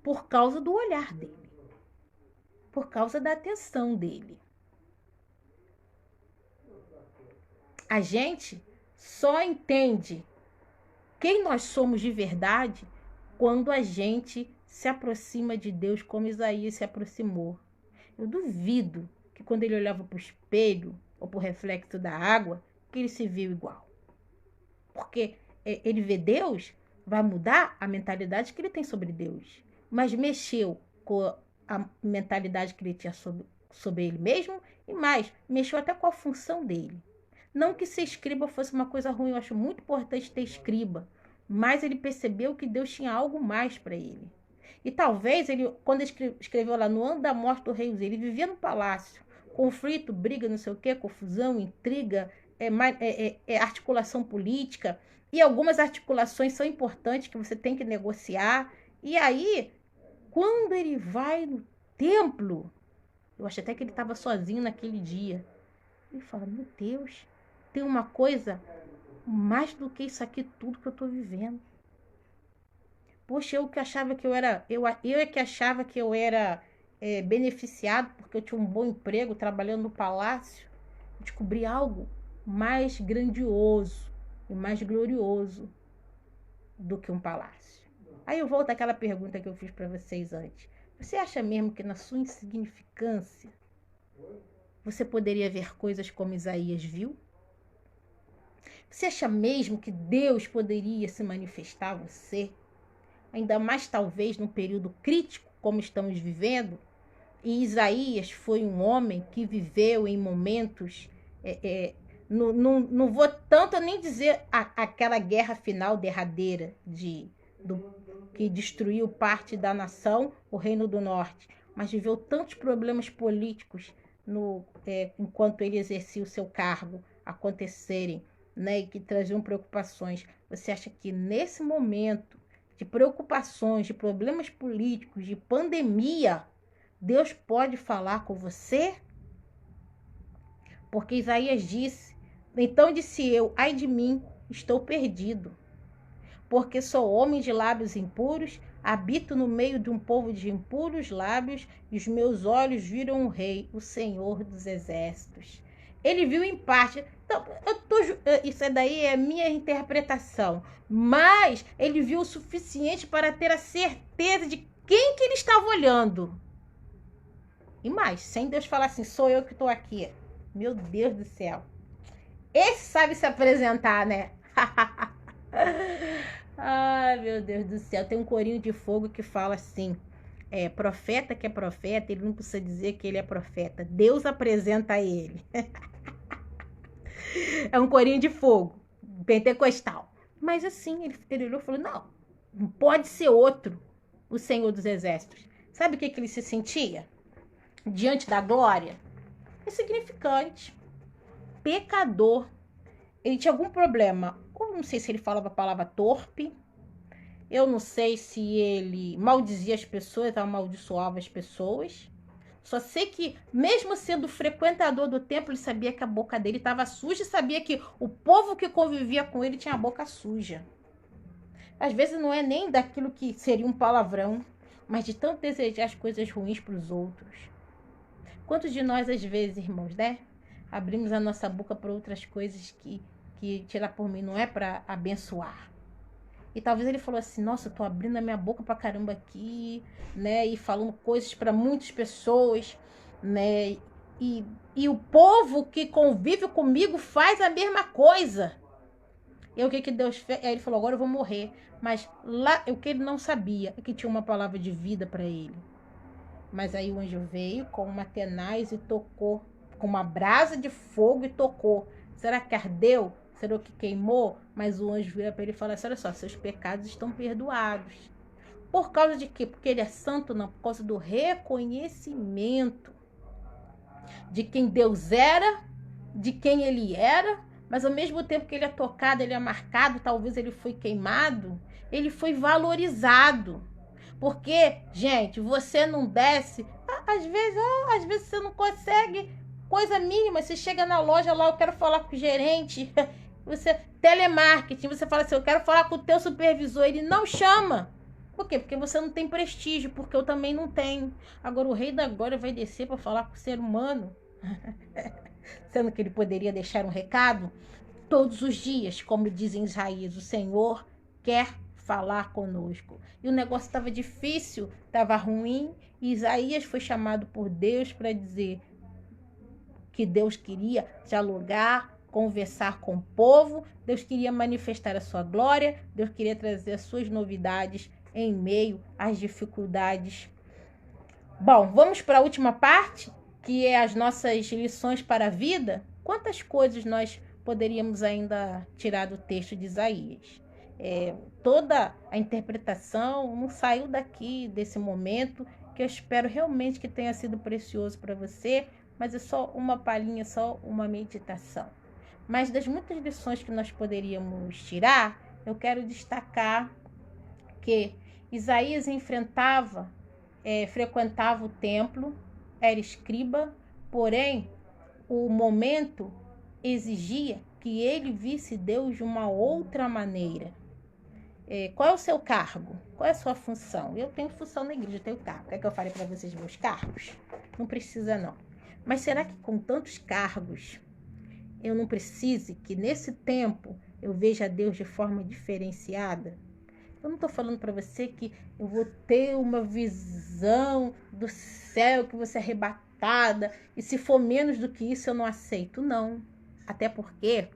por causa do olhar dele, por causa da atenção dele. A gente só entende quem nós somos de verdade quando a gente se aproxima de Deus como Isaías se aproximou. Eu duvido que quando ele olhava para o espelho ou para o reflexo da água, que ele se viu igual. Porque ele vê Deus, vai mudar a mentalidade que ele tem sobre Deus. Mas mexeu com a mentalidade que ele tinha sobre ele mesmo e mais, mexeu até com a função dele. Não que ser escriba fosse uma coisa ruim, eu acho muito importante ter escriba, mas ele percebeu que Deus tinha algo mais para ele. E talvez ele, quando ele escreveu lá no ano da morte do rei Uzias, ele vivia no palácio, conflito, briga, não sei o quê, confusão, intriga, articulação política, e algumas articulações são importantes que você tem que negociar. E aí, quando ele vai no templo, eu acho até que ele estava sozinho naquele dia, ele fala, meu Deus, tem uma coisa mais do que isso aqui tudo que eu estou vivendo. Poxa, eu que achava que eu era, eu é que achava que eu era beneficiado porque eu tinha um bom emprego trabalhando no palácio. Descobri algo mais grandioso e mais glorioso do que um palácio. Aí eu volto àquela pergunta que eu fiz para vocês antes. Você acha mesmo que na sua insignificância você poderia ver coisas como Isaías viu? Você acha mesmo que Deus poderia se manifestar a você? Ainda mais talvez num período crítico como estamos vivendo? E Isaías foi um homem que viveu em momentos... não vou tanto nem dizer aquela guerra final derradeira que destruiu parte da nação, o Reino do Norte, mas viveu tantos problemas políticos enquanto ele exercia o seu cargo acontecerem, né, e que traziam preocupações. Você acha que nesse momento de preocupações, de problemas políticos, de pandemia, Deus pode falar com você? Porque Isaías disse, então disse eu, ai de mim, estou perdido, porque sou homem de lábios impuros, habito no meio de um povo de impuros lábios, e os meus olhos viram o Rei, o Senhor dos Exércitos. Ele viu em parte, então, isso daí é minha interpretação, mas ele viu o suficiente para ter a certeza de quem que ele estava olhando. E mais, sem Deus falar assim, sou eu que estou aqui. Meu Deus do céu. Esse sabe se apresentar, né? Ai, meu Deus do céu. Tem um corinho de fogo que fala assim, profeta que é profeta, ele não precisa dizer que ele é profeta. Deus apresenta ele. É um corinho de fogo, pentecostal. Mas assim, ele olhou e falou, não pode ser outro, o Senhor dos Exércitos. Sabe o que ele se sentia? Diante da glória? Insignificante, pecador. Ele tinha algum problema. Eu não sei se ele falava a palavra torpe. Eu não sei se ele maldizia as pessoas, amaldiçoava as pessoas. Só sei que, mesmo sendo frequentador do templo, ele sabia que a boca dele estava suja e sabia que o povo que convivia com ele tinha a boca suja. Às vezes não é nem daquilo que seria um palavrão, mas de tanto desejar as coisas ruins para os outros. Quantos de nós, às vezes, irmãos, né? Abrimos a nossa boca para outras coisas que tirar por mim, não é para abençoar. E talvez ele falou assim, nossa, eu tô abrindo a minha boca pra caramba aqui, né? E falando coisas para muitas pessoas, né? E o povo que convive comigo faz a mesma coisa. E o que que Deus fez? Aí ele falou, agora eu vou morrer. Mas lá, o que ele não sabia é que tinha uma palavra de vida para ele. Mas aí o anjo veio com uma tenaz e tocou, com uma brasa de fogo e tocou. Será que ardeu? Será que queimou? Mas o anjo vira para ele e fala assim, olha só, seus pecados estão perdoados. Por causa de quê? Porque ele é santo? Não, por causa do reconhecimento de quem Deus era, de quem ele era, mas ao mesmo tempo que ele é tocado, ele é marcado, talvez ele foi queimado, ele foi valorizado. Porque, gente, você não desce, às vezes você não consegue coisa mínima, você chega na loja lá, eu quero falar com o gerente, você telemarketing, você fala assim, eu quero falar com o teu supervisor, ele não chama. Por quê? Porque você não tem prestígio, porque eu também não tenho. Agora o rei da glória vai descer para falar com o ser humano, sendo que ele poderia deixar um recado todos os dias, como dizem Isaías, o Senhor quer falar conosco. E o negócio estava difícil, estava ruim, e Isaías foi chamado por Deus para dizer que Deus queria dialogar, conversar com o povo, Deus queria manifestar a sua glória, Deus queria trazer as suas novidades em meio às dificuldades. Bom, vamos para a última parte, que é as nossas lições para a vida. Quantas coisas nós poderíamos ainda tirar do texto de Isaías? Toda a interpretação não saiu daqui, desse momento, que eu espero realmente que tenha sido precioso para você, mas é só uma palhinha, só uma meditação. Mas das muitas lições que nós poderíamos tirar, eu quero destacar que Isaías frequentava o templo, era escriba, porém o momento exigia que ele visse Deus de uma outra maneira. Qual é o seu cargo? Qual é a sua função? Eu tenho função na igreja, eu tenho cargo. Quer que eu fale para vocês meus cargos? Não precisa não. Mas será que com tantos cargos eu não precise que nesse tempo eu veja Deus de forma diferenciada? Eu não estou falando para você que eu vou ter uma visão do céu, que você é arrebatada, e se for menos do que isso eu não aceito. Não. Até porque,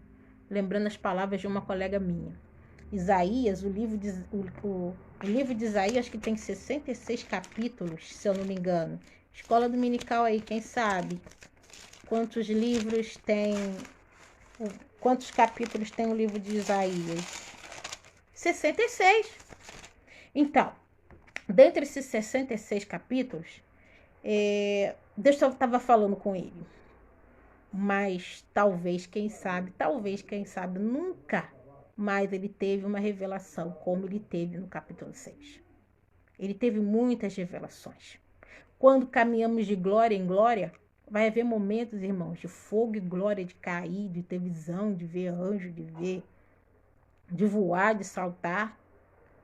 lembrando as palavras de uma colega minha, Isaías, o livro de Isaías, que tem 66 capítulos, se eu não me engano. Escola dominical aí, quem sabe? Quantos livros tem, quantos capítulos tem o livro de Isaías? 66. Então, dentre esses 66 capítulos, Deus estava falando com ele. Mas talvez, quem sabe, nunca mais ele teve uma revelação como ele teve no capítulo 6. Ele teve muitas revelações. Quando caminhamos de glória em glória, vai haver momentos, irmãos, de fogo e glória, de cair, de ter visão, de ver anjo, de voar, de saltar.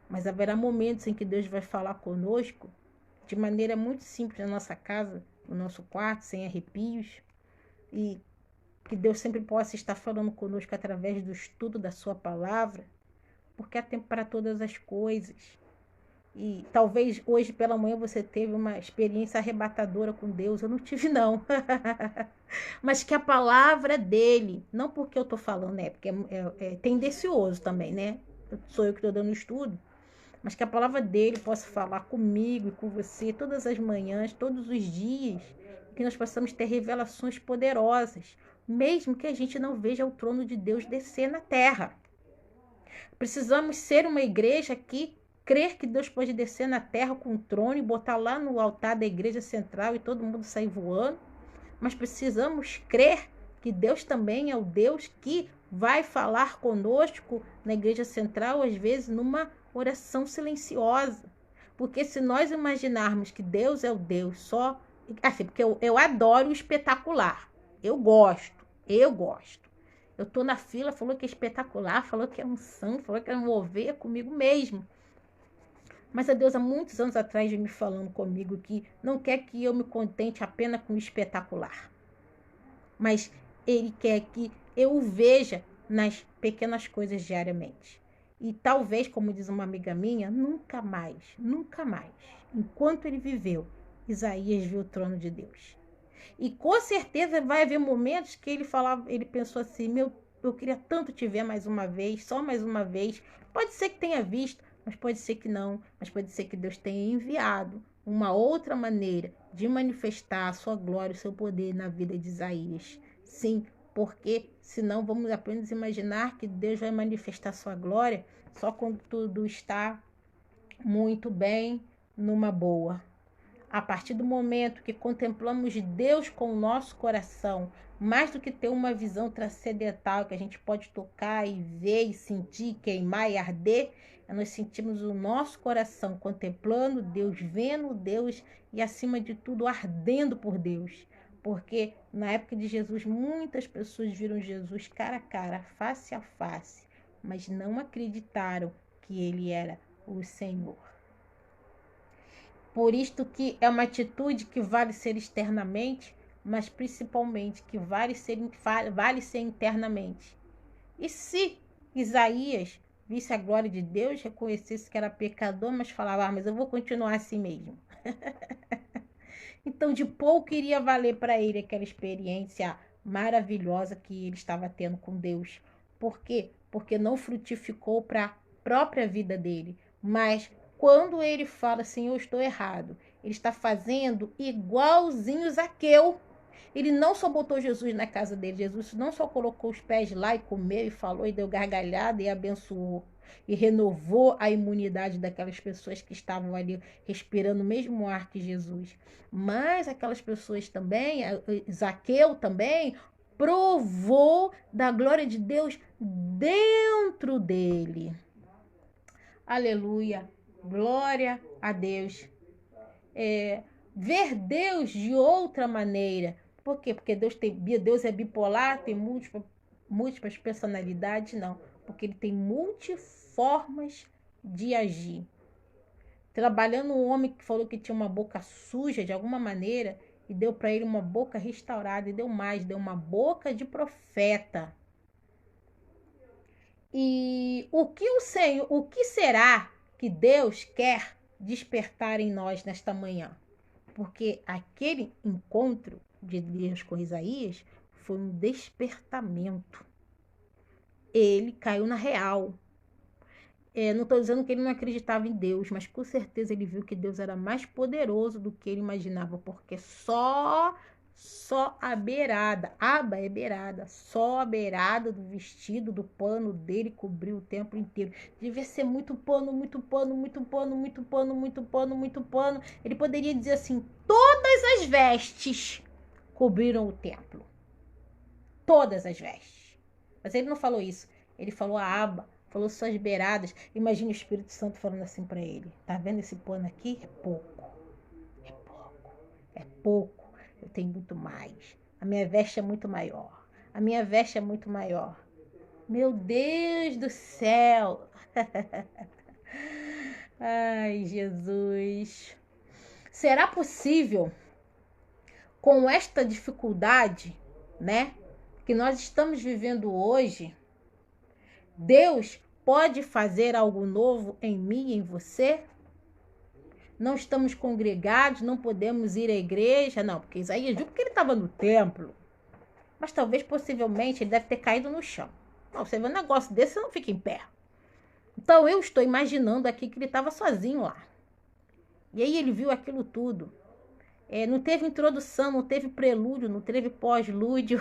Mas haverá momentos em que Deus vai falar conosco de maneira muito simples na nossa casa, no nosso quarto, sem arrepios. E que Deus sempre possa estar falando conosco através do estudo da sua palavra, porque há tempo para todas as coisas. E talvez hoje pela manhã você teve uma experiência arrebatadora com Deus. Eu não tive, não. Mas que a palavra dele, não porque eu estou falando, né? Porque é tendencioso também, né? Sou eu que estou dando estudo. Mas que a palavra dele possa falar comigo e com você todas as manhãs, todos os dias. Que nós possamos ter revelações poderosas, mesmo que a gente não veja o trono de Deus descer na terra. Precisamos ser uma igreja que crer que Deus pode descer na terra com um trono e botar lá no altar da igreja central e todo mundo sair voando. Mas precisamos crer que Deus também é o Deus que vai falar conosco na igreja central, às vezes numa oração silenciosa. Porque se nós imaginarmos que Deus é o Deus só... Assim, porque eu adoro o espetacular. Eu gosto. Eu tô na fila, falou que é espetacular, falou que é unção, falou que é mover comigo mesmo. Mas a Deus há muitos anos atrás vem me falando comigo que não quer que eu me contente apenas com o espetacular. Mas Ele quer que eu o veja nas pequenas coisas diariamente. E talvez, como diz uma amiga minha, nunca mais, enquanto ele viveu, Isaías viu o trono de Deus. E com certeza vai haver momentos que ele pensou assim, eu queria tanto te ver mais uma vez, só mais uma vez. Pode ser que tenha visto, mas pode ser que não. Mas pode ser que Deus tenha enviado uma outra maneira de manifestar a sua glória, o seu poder na vida de Isaías. Sim, porque senão vamos apenas imaginar que Deus vai manifestar sua glória só quando tudo está muito bem, numa boa. A partir do momento que contemplamos Deus com o nosso coração, mais do que ter uma visão transcendental que a gente pode tocar e ver e sentir, queimar e arder, nós sentimos o nosso coração contemplando Deus, vendo Deus e, acima de tudo, ardendo por Deus. Porque na época de Jesus, muitas pessoas viram Jesus cara a cara, face a face, mas não acreditaram que ele era o Senhor. Por isto que é uma atitude que vale ser externamente, mas principalmente que vale ser internamente. E se Isaías visse a glória de Deus, reconhecesse que era pecador, mas falava, mas eu vou continuar assim mesmo. Então, de pouco iria valer para ele aquela experiência maravilhosa que ele estava tendo com Deus. Por quê? Porque não frutificou para a própria vida dele, mas quando ele fala assim, eu estou errado, ele está fazendo igualzinho Zaqueu. Ele não só botou Jesus na casa dele, Jesus não só colocou os pés lá e comeu e falou e deu gargalhada e abençoou e renovou a imunidade daquelas pessoas que estavam ali respirando o mesmo ar que Jesus. Mas aquelas pessoas também, Zaqueu também, provou da glória de Deus dentro dele. Aleluia. Glória a Deus. Ver Deus de outra maneira. Por quê? Porque Deus é bipolar, tem múltiplas personalidades? Não. Porque ele tem multiformas de agir. Trabalhando um homem que falou que tinha uma boca suja de alguma maneira e deu para ele uma boca restaurada e deu mais, deu uma boca de profeta. E o que será que Deus quer despertar em nós nesta manhã? Porque aquele encontro de Deus com Isaías foi um despertamento. Ele caiu na real. Não estou dizendo que ele não acreditava em Deus, mas com certeza ele viu que Deus era mais poderoso do que ele imaginava, porque só a beirada, aba é beirada, só a beirada do vestido, do pano dele cobriu o templo inteiro. Devia ser muito pano, muito pano, muito pano, muito pano, muito pano, muito pano. Ele poderia dizer assim, todas as vestes cobriram o templo. Todas as vestes. Mas ele não falou isso, ele falou a aba, falou suas beiradas. Imagina o Espírito Santo falando assim para ele, tá vendo esse pano aqui? É pouco, é pouco, é pouco. Eu tenho muito mais. A minha veste é muito maior. A minha veste é muito maior. Meu Deus do céu. Ai, Jesus. Será possível, com esta dificuldade, né, que nós estamos vivendo hoje, Deus pode fazer algo novo em mim e em você? Não estamos congregados, não podemos ir à igreja. Não, porque Isaías viu que ele estava no templo. Mas talvez, possivelmente, ele deve ter caído no chão. Não, você vê um negócio desse, você não fica em pé. Então, eu estou imaginando aqui que ele estava sozinho lá. E aí ele viu aquilo tudo. Não teve introdução, não teve prelúdio, não teve pós-lúdio.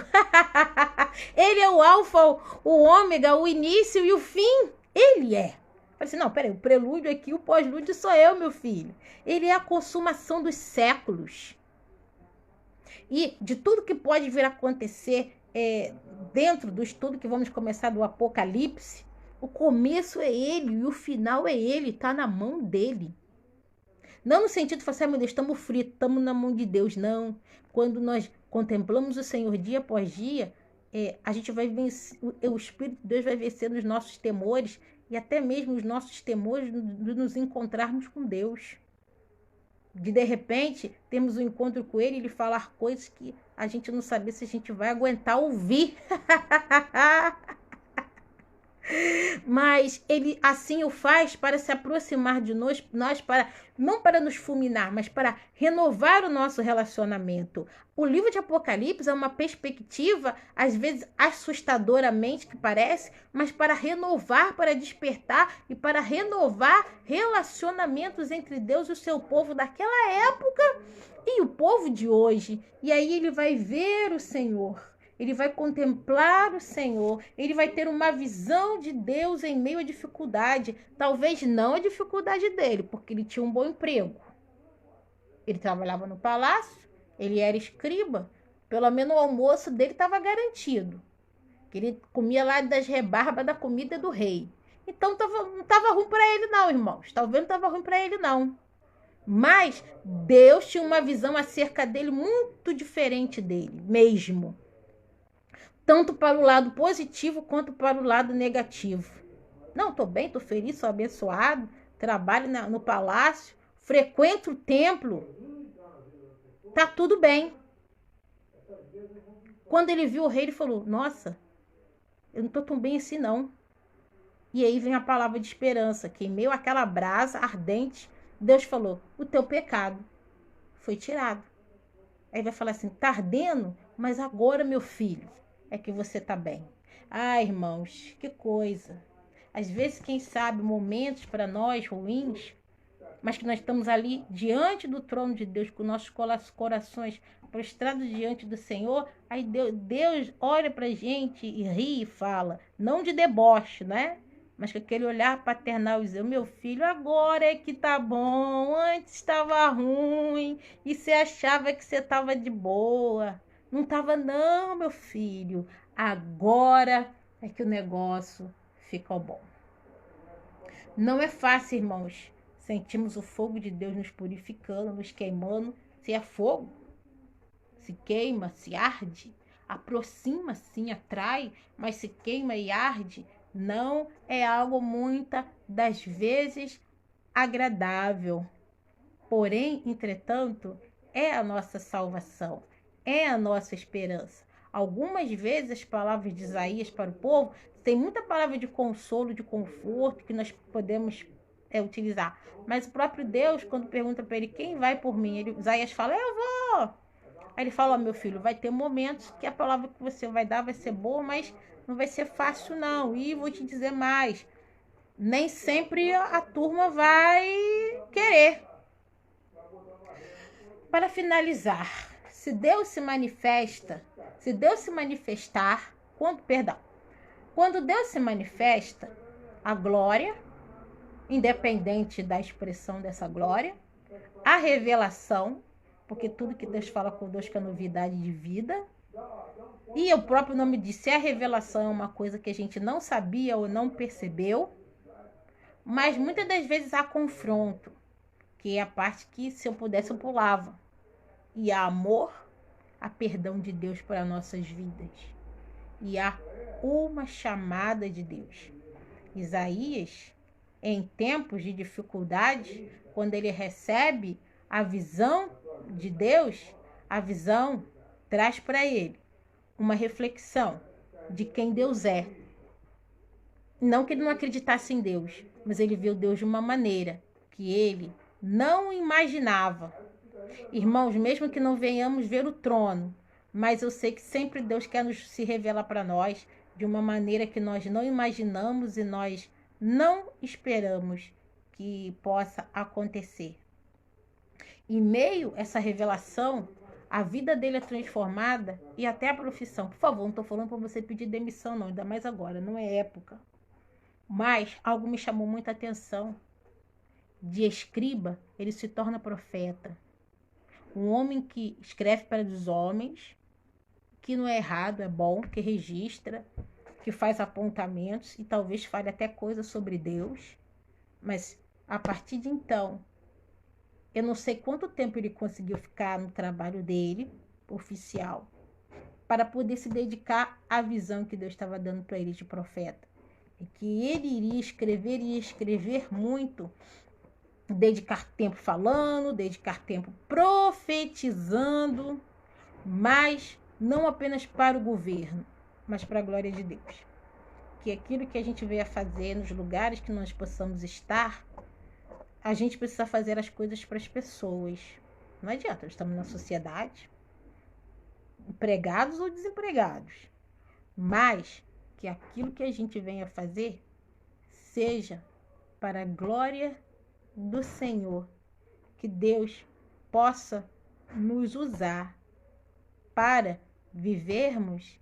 Ele é o alfa, o ômega, o início e o fim. Ele é. Falei assim, não, peraí, o prelúdio aqui, o pós-lúdio sou eu, meu filho. Ele é a consumação dos séculos. E de tudo que pode vir a acontecer dentro do estudo que vamos começar do Apocalipse, o começo é ele e o final é ele, está na mão dele. Não no sentido de falar assim, meu Deus, estamos fritos, estamos na mão de Deus, não. Quando nós contemplamos o Senhor dia após dia, a gente vai vencer, o Espírito de Deus vai vencer nos nossos temores e até mesmo os nossos temores de nos encontrarmos com Deus. De repente, temos um encontro com Ele e Ele falar coisas que a gente não sabe se a gente vai aguentar ouvir. Mas ele assim o faz para se aproximar de nós para não para nos fulminar, mas para renovar o nosso relacionamento. O livro de Apocalipse é uma perspectiva, às vezes assustadoramente que parece, mas para renovar, para despertar e para renovar relacionamentos entre Deus e o seu povo daquela época e o povo de hoje. E aí ele vai ver o Senhor. Ele vai contemplar o Senhor, ele vai ter uma visão de Deus em meio à dificuldade. Talvez não a dificuldade dele, porque ele tinha um bom emprego. Ele trabalhava no palácio, ele era escriba, pelo menos o almoço dele estava garantido. Ele comia lá das rebarbas da comida do rei. Então não estava ruim para ele não, irmãos. Talvez não estava ruim para ele não. Mas Deus tinha uma visão acerca dele muito diferente dele mesmo. Tanto para o lado positivo quanto para o lado negativo. Não, estou bem, estou feliz, sou abençoado, trabalho no palácio, frequento o templo, tá tudo bem. Quando ele viu o rei, ele falou, nossa, eu não estou tão bem assim não. E aí vem a palavra de esperança, que em meio àquela brasa ardente, Deus falou, o teu pecado foi tirado. Aí vai falar assim, tá ardendo? Mas agora, meu filho, é que você tá bem. Ah, irmãos, que coisa. Às vezes, quem sabe, momentos para nós ruins, mas que nós estamos ali diante do trono de Deus, com nossos corações prostrados diante do Senhor, aí Deus olha pra gente e ri e fala, não de deboche, né? Mas com aquele olhar paternal, dizer, meu filho, agora é que tá bom, antes estava ruim, e você achava que você estava de boa. Não estava não, meu filho. Agora é que o negócio ficou bom. Não é fácil, irmãos. Sentimos o fogo de Deus nos purificando, nos queimando. Se é fogo, se queima, se arde, aproxima sim, atrai, mas se queima e arde, não é algo muitas das vezes agradável. Porém, entretanto, é a nossa salvação, é a nossa esperança. Algumas vezes as palavras de Isaías para o povo tem muita palavra de consolo, de conforto que nós podemos utilizar. Mas o próprio Deus, quando pergunta para ele quem vai por mim, Isaías fala, eu vou. Aí ele fala, meu filho, vai ter momentos que a palavra que você vai dar vai ser boa, mas não vai ser fácil não. E vou te dizer mais, nem sempre a turma vai querer. Para finalizar, se Deus se manifestar, quando Deus se manifesta, a glória, independente da expressão dessa glória, a revelação, porque tudo que Deus fala conosco é novidade de vida, e o próprio nome diz, se a revelação é uma coisa que a gente não sabia ou não percebeu, mas muitas das vezes há confronto, que é a parte que se eu pudesse eu pulava, e há amor, há perdão de Deus para nossas vidas, e há uma chamada de Deus. Isaías, em tempos de dificuldade, quando ele recebe a visão de Deus, a visão traz para ele uma reflexão de quem Deus é. Não que ele não acreditasse em Deus, mas ele viu Deus de uma maneira que ele não imaginava. Irmãos, mesmo que não venhamos ver o trono, mas eu sei que sempre Deus quer se revelar para nós de uma maneira que nós não imaginamos e nós não esperamos que possa acontecer. Em meio a essa revelação, a vida dele é transformada e até a profissão. Por favor, não estou falando para você pedir demissão não, ainda mais agora, não é época. Mas algo me chamou muita atenção. De escriba, ele se torna profeta. Um homem que escreve para os homens, que não é errado, é bom, que registra, que faz apontamentos e talvez fale até coisas sobre Deus. Mas a partir de então, eu não sei quanto tempo ele conseguiu ficar no trabalho dele, oficial, para poder se dedicar à visão que Deus estava dando para ele de profeta. E que ele iria escrever muito, dedicar tempo falando, dedicar tempo profetizando, mas não apenas para o governo, mas para a glória de Deus. que aquilo que a gente veio a fazer nos lugares que nós possamos estar, a gente precisa fazer as coisas para as pessoas. Não adianta, nós estamos na sociedade, empregados ou desempregados, mas que aquilo que a gente venha a fazer seja para a glória do Senhor, que Deus possa nos usar para vivermos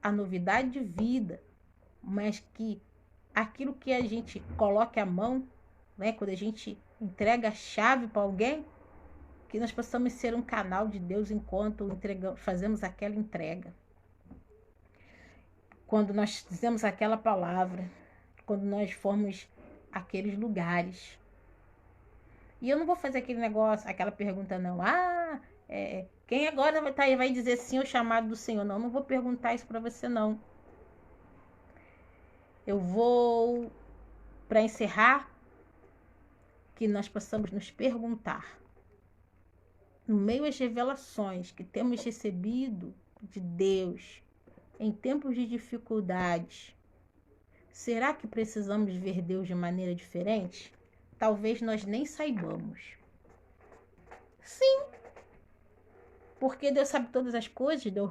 a novidade de vida, mas que aquilo que a gente coloque a mão, né, quando a gente entrega a chave para alguém, que nós possamos ser um canal de Deus enquanto fazemos aquela entrega. Quando nós dizemos aquela palavra, quando nós formos aqueles lugares. E eu não vou fazer aquele negócio, aquela pergunta não. Quem agora vai dizer sim ao chamado do Senhor? Não vou perguntar isso para você não. Eu vou, para encerrar, que nós possamos nos perguntar, no meio às revelações que temos recebido de Deus, em tempos de dificuldades, será que precisamos ver Deus de maneira diferente? Talvez nós nem saibamos. Sim, porque Deus sabe todas as coisas, Deus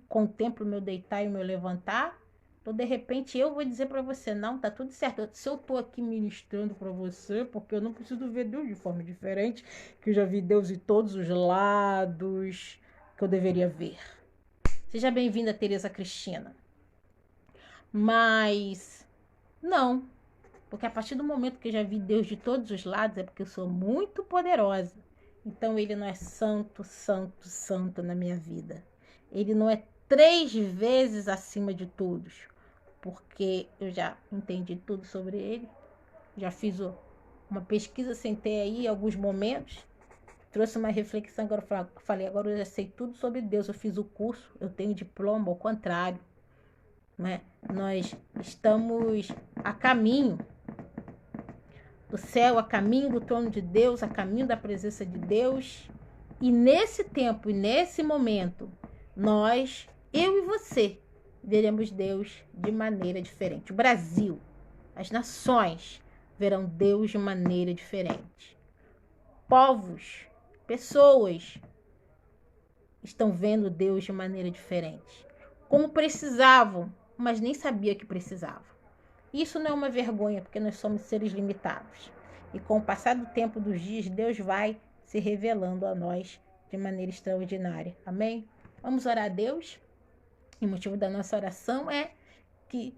contempla o meu deitar e o meu levantar. Então, de repente, eu vou dizer para você, não, tá tudo certo. Se eu tô aqui ministrando para você, porque eu não preciso ver Deus de forma diferente, que eu já vi Deus em todos os lados que eu deveria ver. Seja bem-vinda, Tereza Cristina. Mas, não, porque a partir do momento que eu já vi Deus de todos os lados, é porque eu sou muito poderosa. Então, Ele não é santo, santo, santo na minha vida. Ele não é 3 vezes acima de todos, porque eu já entendi tudo sobre Ele. Já fiz uma pesquisa, sentei aí em alguns momentos, trouxe uma reflexão, agora falei, agora eu já sei tudo sobre Deus, eu fiz o curso, eu tenho diploma, ao contrário, né? Nós estamos a caminho do céu, a caminho do trono de Deus, a caminho da presença de Deus. E nesse tempo e nesse momento, nós, eu e você, veremos Deus de maneira diferente. O Brasil, as nações verão Deus de maneira diferente. Povos, pessoas estão vendo Deus de maneira diferente. Como precisavam, mas nem sabia que precisavam. Isso não é uma vergonha, porque nós somos seres limitados. E com o passar do tempo dos dias, Deus vai se revelando a nós de maneira extraordinária. Amém? Vamos orar a Deus. E o motivo da nossa oração é que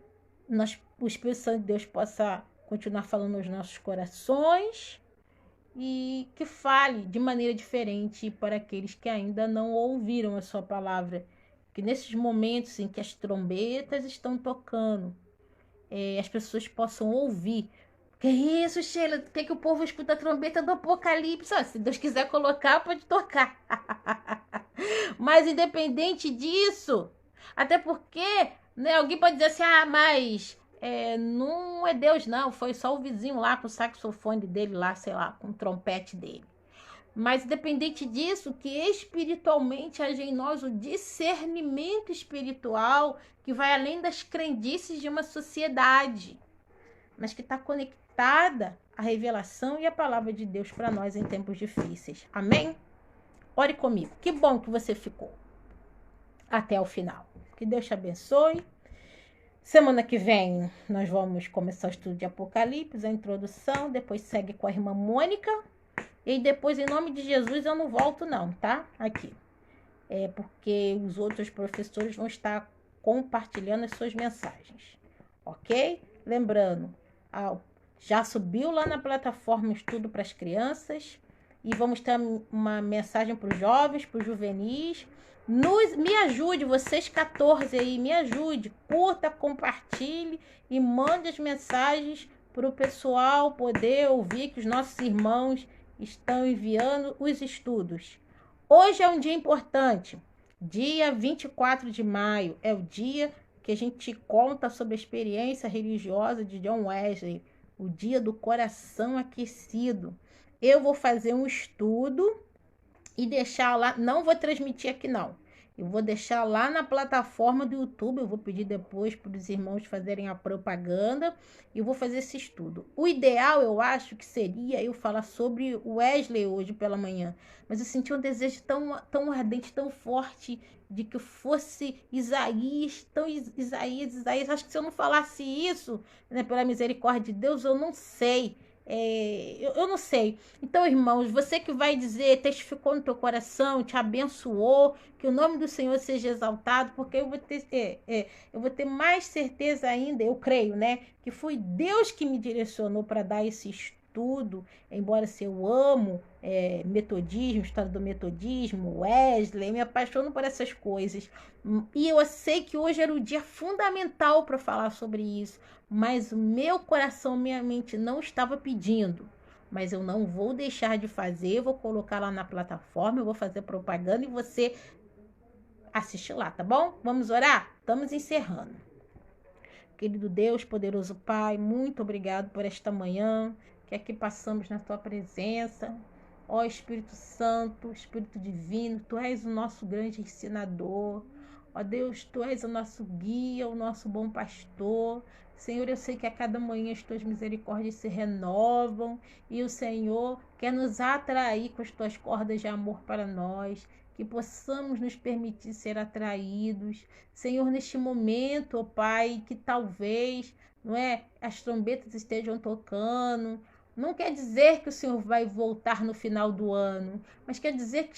o Espírito Santo de Deus possa continuar falando aos nossos corações e que fale de maneira diferente para aqueles que ainda não ouviram a sua palavra. Que nesses momentos em que as trombetas estão tocando, as pessoas possam ouvir. Que isso, Sheila? Quer que o povo escuta a trombeta do Apocalipse? Se Deus quiser colocar, pode tocar. Mas independente disso, até porque, né, alguém pode dizer assim, mas não é Deus não, foi só o vizinho lá com o saxofone dele lá, sei lá, com o trompete dele. Mas independente disso, que espiritualmente haja em nós o discernimento espiritual que vai além das crendices de uma sociedade, mas que está conectada à revelação e à palavra de Deus para nós em tempos difíceis. Amém? Ore comigo. Que bom que você ficou até o final. Que Deus te abençoe. Semana que vem nós vamos começar o estudo de Apocalipse, a introdução, depois segue com a irmã Mônica. E depois, em nome de Jesus, eu não volto não, tá? Aqui. Porque os outros professores vão estar compartilhando as suas mensagens. Ok? Lembrando, já subiu lá na plataforma Estudo para as Crianças. E vamos ter uma mensagem para os jovens, para os juvenis. Me ajude, vocês 14 aí, me ajude. Curta, compartilhe e mande as mensagens para o pessoal poder ouvir que os nossos irmãos estão enviando os estudos. Hoje é um dia importante. Dia 24 de maio é o dia que a gente conta sobre a experiência religiosa de John Wesley. O dia do coração aquecido. Eu vou fazer um estudo e deixar lá, não vou transmitir aqui não. Eu vou deixar lá na plataforma do YouTube, eu vou pedir depois para os irmãos fazerem a propaganda e eu vou fazer esse estudo. O ideal, eu acho, que seria eu falar sobre Wesley hoje pela manhã, mas eu senti um desejo tão ardente, tão forte, de que fosse Isaías, Isaías. Acho que se eu não falasse isso, né, pela misericórdia de Deus, eu não sei. Eu não sei. Então, irmãos, você que vai dizer, testificou no teu coração, te abençoou, que o nome do Senhor seja exaltado, porque eu vou ter mais certeza ainda, eu creio, né, que foi Deus que me direcionou para dar esse estudo, embora se eu amo metodismo, história do metodismo, Wesley, me apaixono por essas coisas. E eu sei que hoje era o dia fundamental para falar sobre isso, mas o meu coração, minha mente não estava pedindo. Mas eu não vou deixar de fazer, eu vou colocar lá na plataforma, eu vou fazer propaganda e você assiste lá, tá bom? Vamos orar? Estamos encerrando. Querido Deus, poderoso Pai, muito obrigado por esta manhã, que aqui passamos na tua presença. Ó Espírito Santo, Espírito Divino, tu és o nosso grande ensinador. Ó Deus, tu és o nosso guia, o nosso bom pastor. Senhor, eu sei que a cada manhã as tuas misericórdias se renovam e o Senhor quer nos atrair com as tuas cordas de amor para nós, que possamos nos permitir ser atraídos. Senhor, neste momento, ó Pai, que talvez, não é, as trombetas estejam tocando, não quer dizer que o Senhor vai voltar no final do ano, mas quer dizer que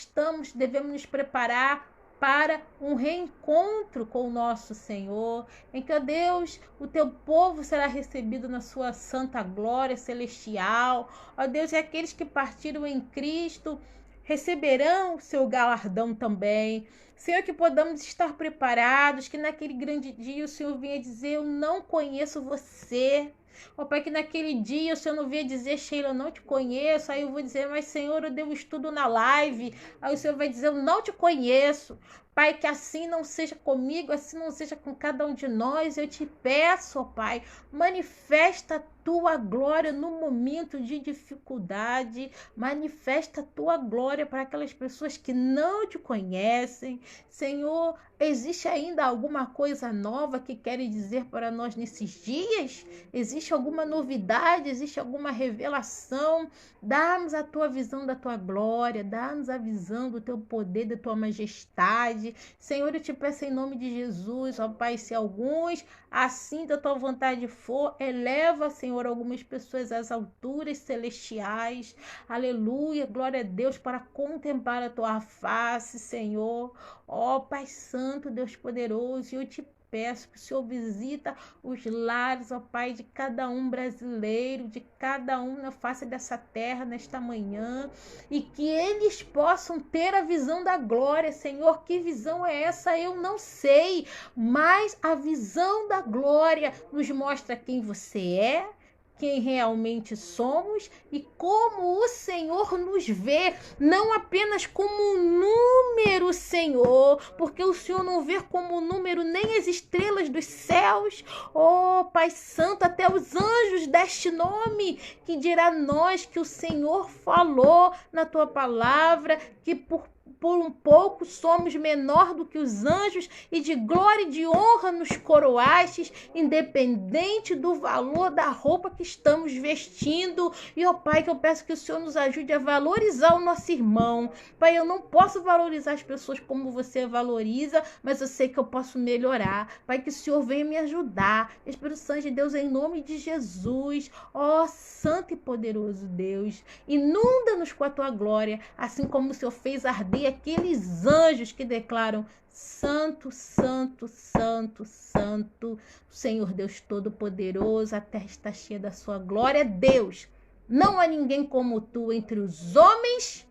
devemos nos preparar para um reencontro com o nosso Senhor, em que, ó Deus, o teu povo será recebido na sua santa glória celestial. Ó Deus, e aqueles que partiram em Cristo receberão o seu galardão também. Senhor, que podamos estar preparados, que naquele grande dia o Senhor venha dizer, eu não conheço você. Ó Pai, que naquele dia o Senhor não venha dizer, Sheila, eu não te conheço. Aí eu vou dizer, mas Senhor, eu dei um estudo na live. Aí o Senhor vai dizer, eu não te conheço. Pai, que assim não seja comigo, assim não seja com cada um de nós. Eu te peço, ó Pai, manifesta a tua glória no momento de dificuldade. Manifesta a tua glória para aquelas pessoas que não te conhecem. Senhor, existe ainda alguma coisa nova que queres dizer para nós nesses dias? Existe alguma novidade? Existe alguma revelação? Dá-nos a tua visão da tua glória, dá-nos a visão do teu poder, da tua majestade. Senhor, eu te peço em nome de Jesus, ó Pai, se alguns assim da tua vontade for, eleva, Senhor, algumas pessoas às alturas celestiais. Aleluia, glória a Deus, para contemplar a tua face, Senhor. Ó Pai Santo, Deus poderoso, eu te peço que o Senhor visita os lares, ó Pai, de cada um brasileiro, de cada um na face dessa terra nesta manhã, e que eles possam ter a visão da glória. Senhor, que visão é essa? Eu não sei, mas a visão da glória nos mostra quem você é, quem realmente somos e como o Senhor nos vê, não apenas como um número, Senhor, porque o Senhor não vê como um número nem as estrelas dos céus, ó Pai Santo, até os anjos deste nome, que dirá nós que o Senhor falou na tua palavra, que por um pouco somos menor do que os anjos e de glória e de honra nos coroastes, independente do valor da roupa que estamos vestindo. E, ó Pai, que eu peço que o Senhor nos ajude a valorizar o nosso irmão. Pai, eu não posso valorizar as pessoas como você valoriza, mas eu sei que eu posso melhorar. Pai, que o Senhor venha me ajudar. Espírito Santo de Deus, em nome de Jesus, ó Santo e poderoso Deus, inunda-nos com a tua glória, assim como o Senhor fez arder aqueles anjos que declaram santo, santo, santo, santo, Senhor Deus Todo-Poderoso, a terra está cheia da sua glória. Deus, não há ninguém como tu entre os homens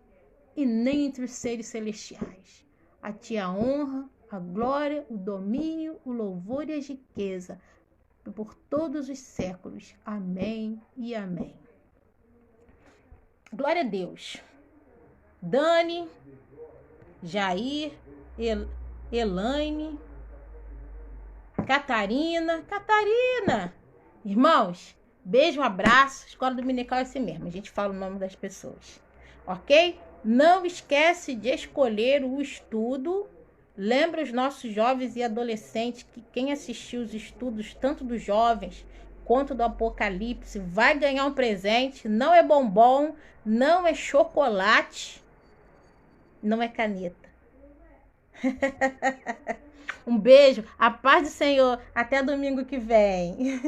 e nem entre os seres celestiais. A ti a honra, a glória, o domínio, o louvor e a riqueza por todos os séculos. Amém e amém. Glória a Deus. Dani, Jair, Elaine, Catarina. Irmãos, beijo, abraço. Escola Dominical é assim mesmo, a gente fala o nome das pessoas, ok? Não esquece de escolher o estudo Lembra os nossos jovens e adolescentes que quem assistiu os estudos, tanto dos jovens quanto do Apocalipse, vai ganhar um presente. Não é bombom, não é chocolate, não é caneta. Um beijo, a paz do Senhor. Até domingo que vem.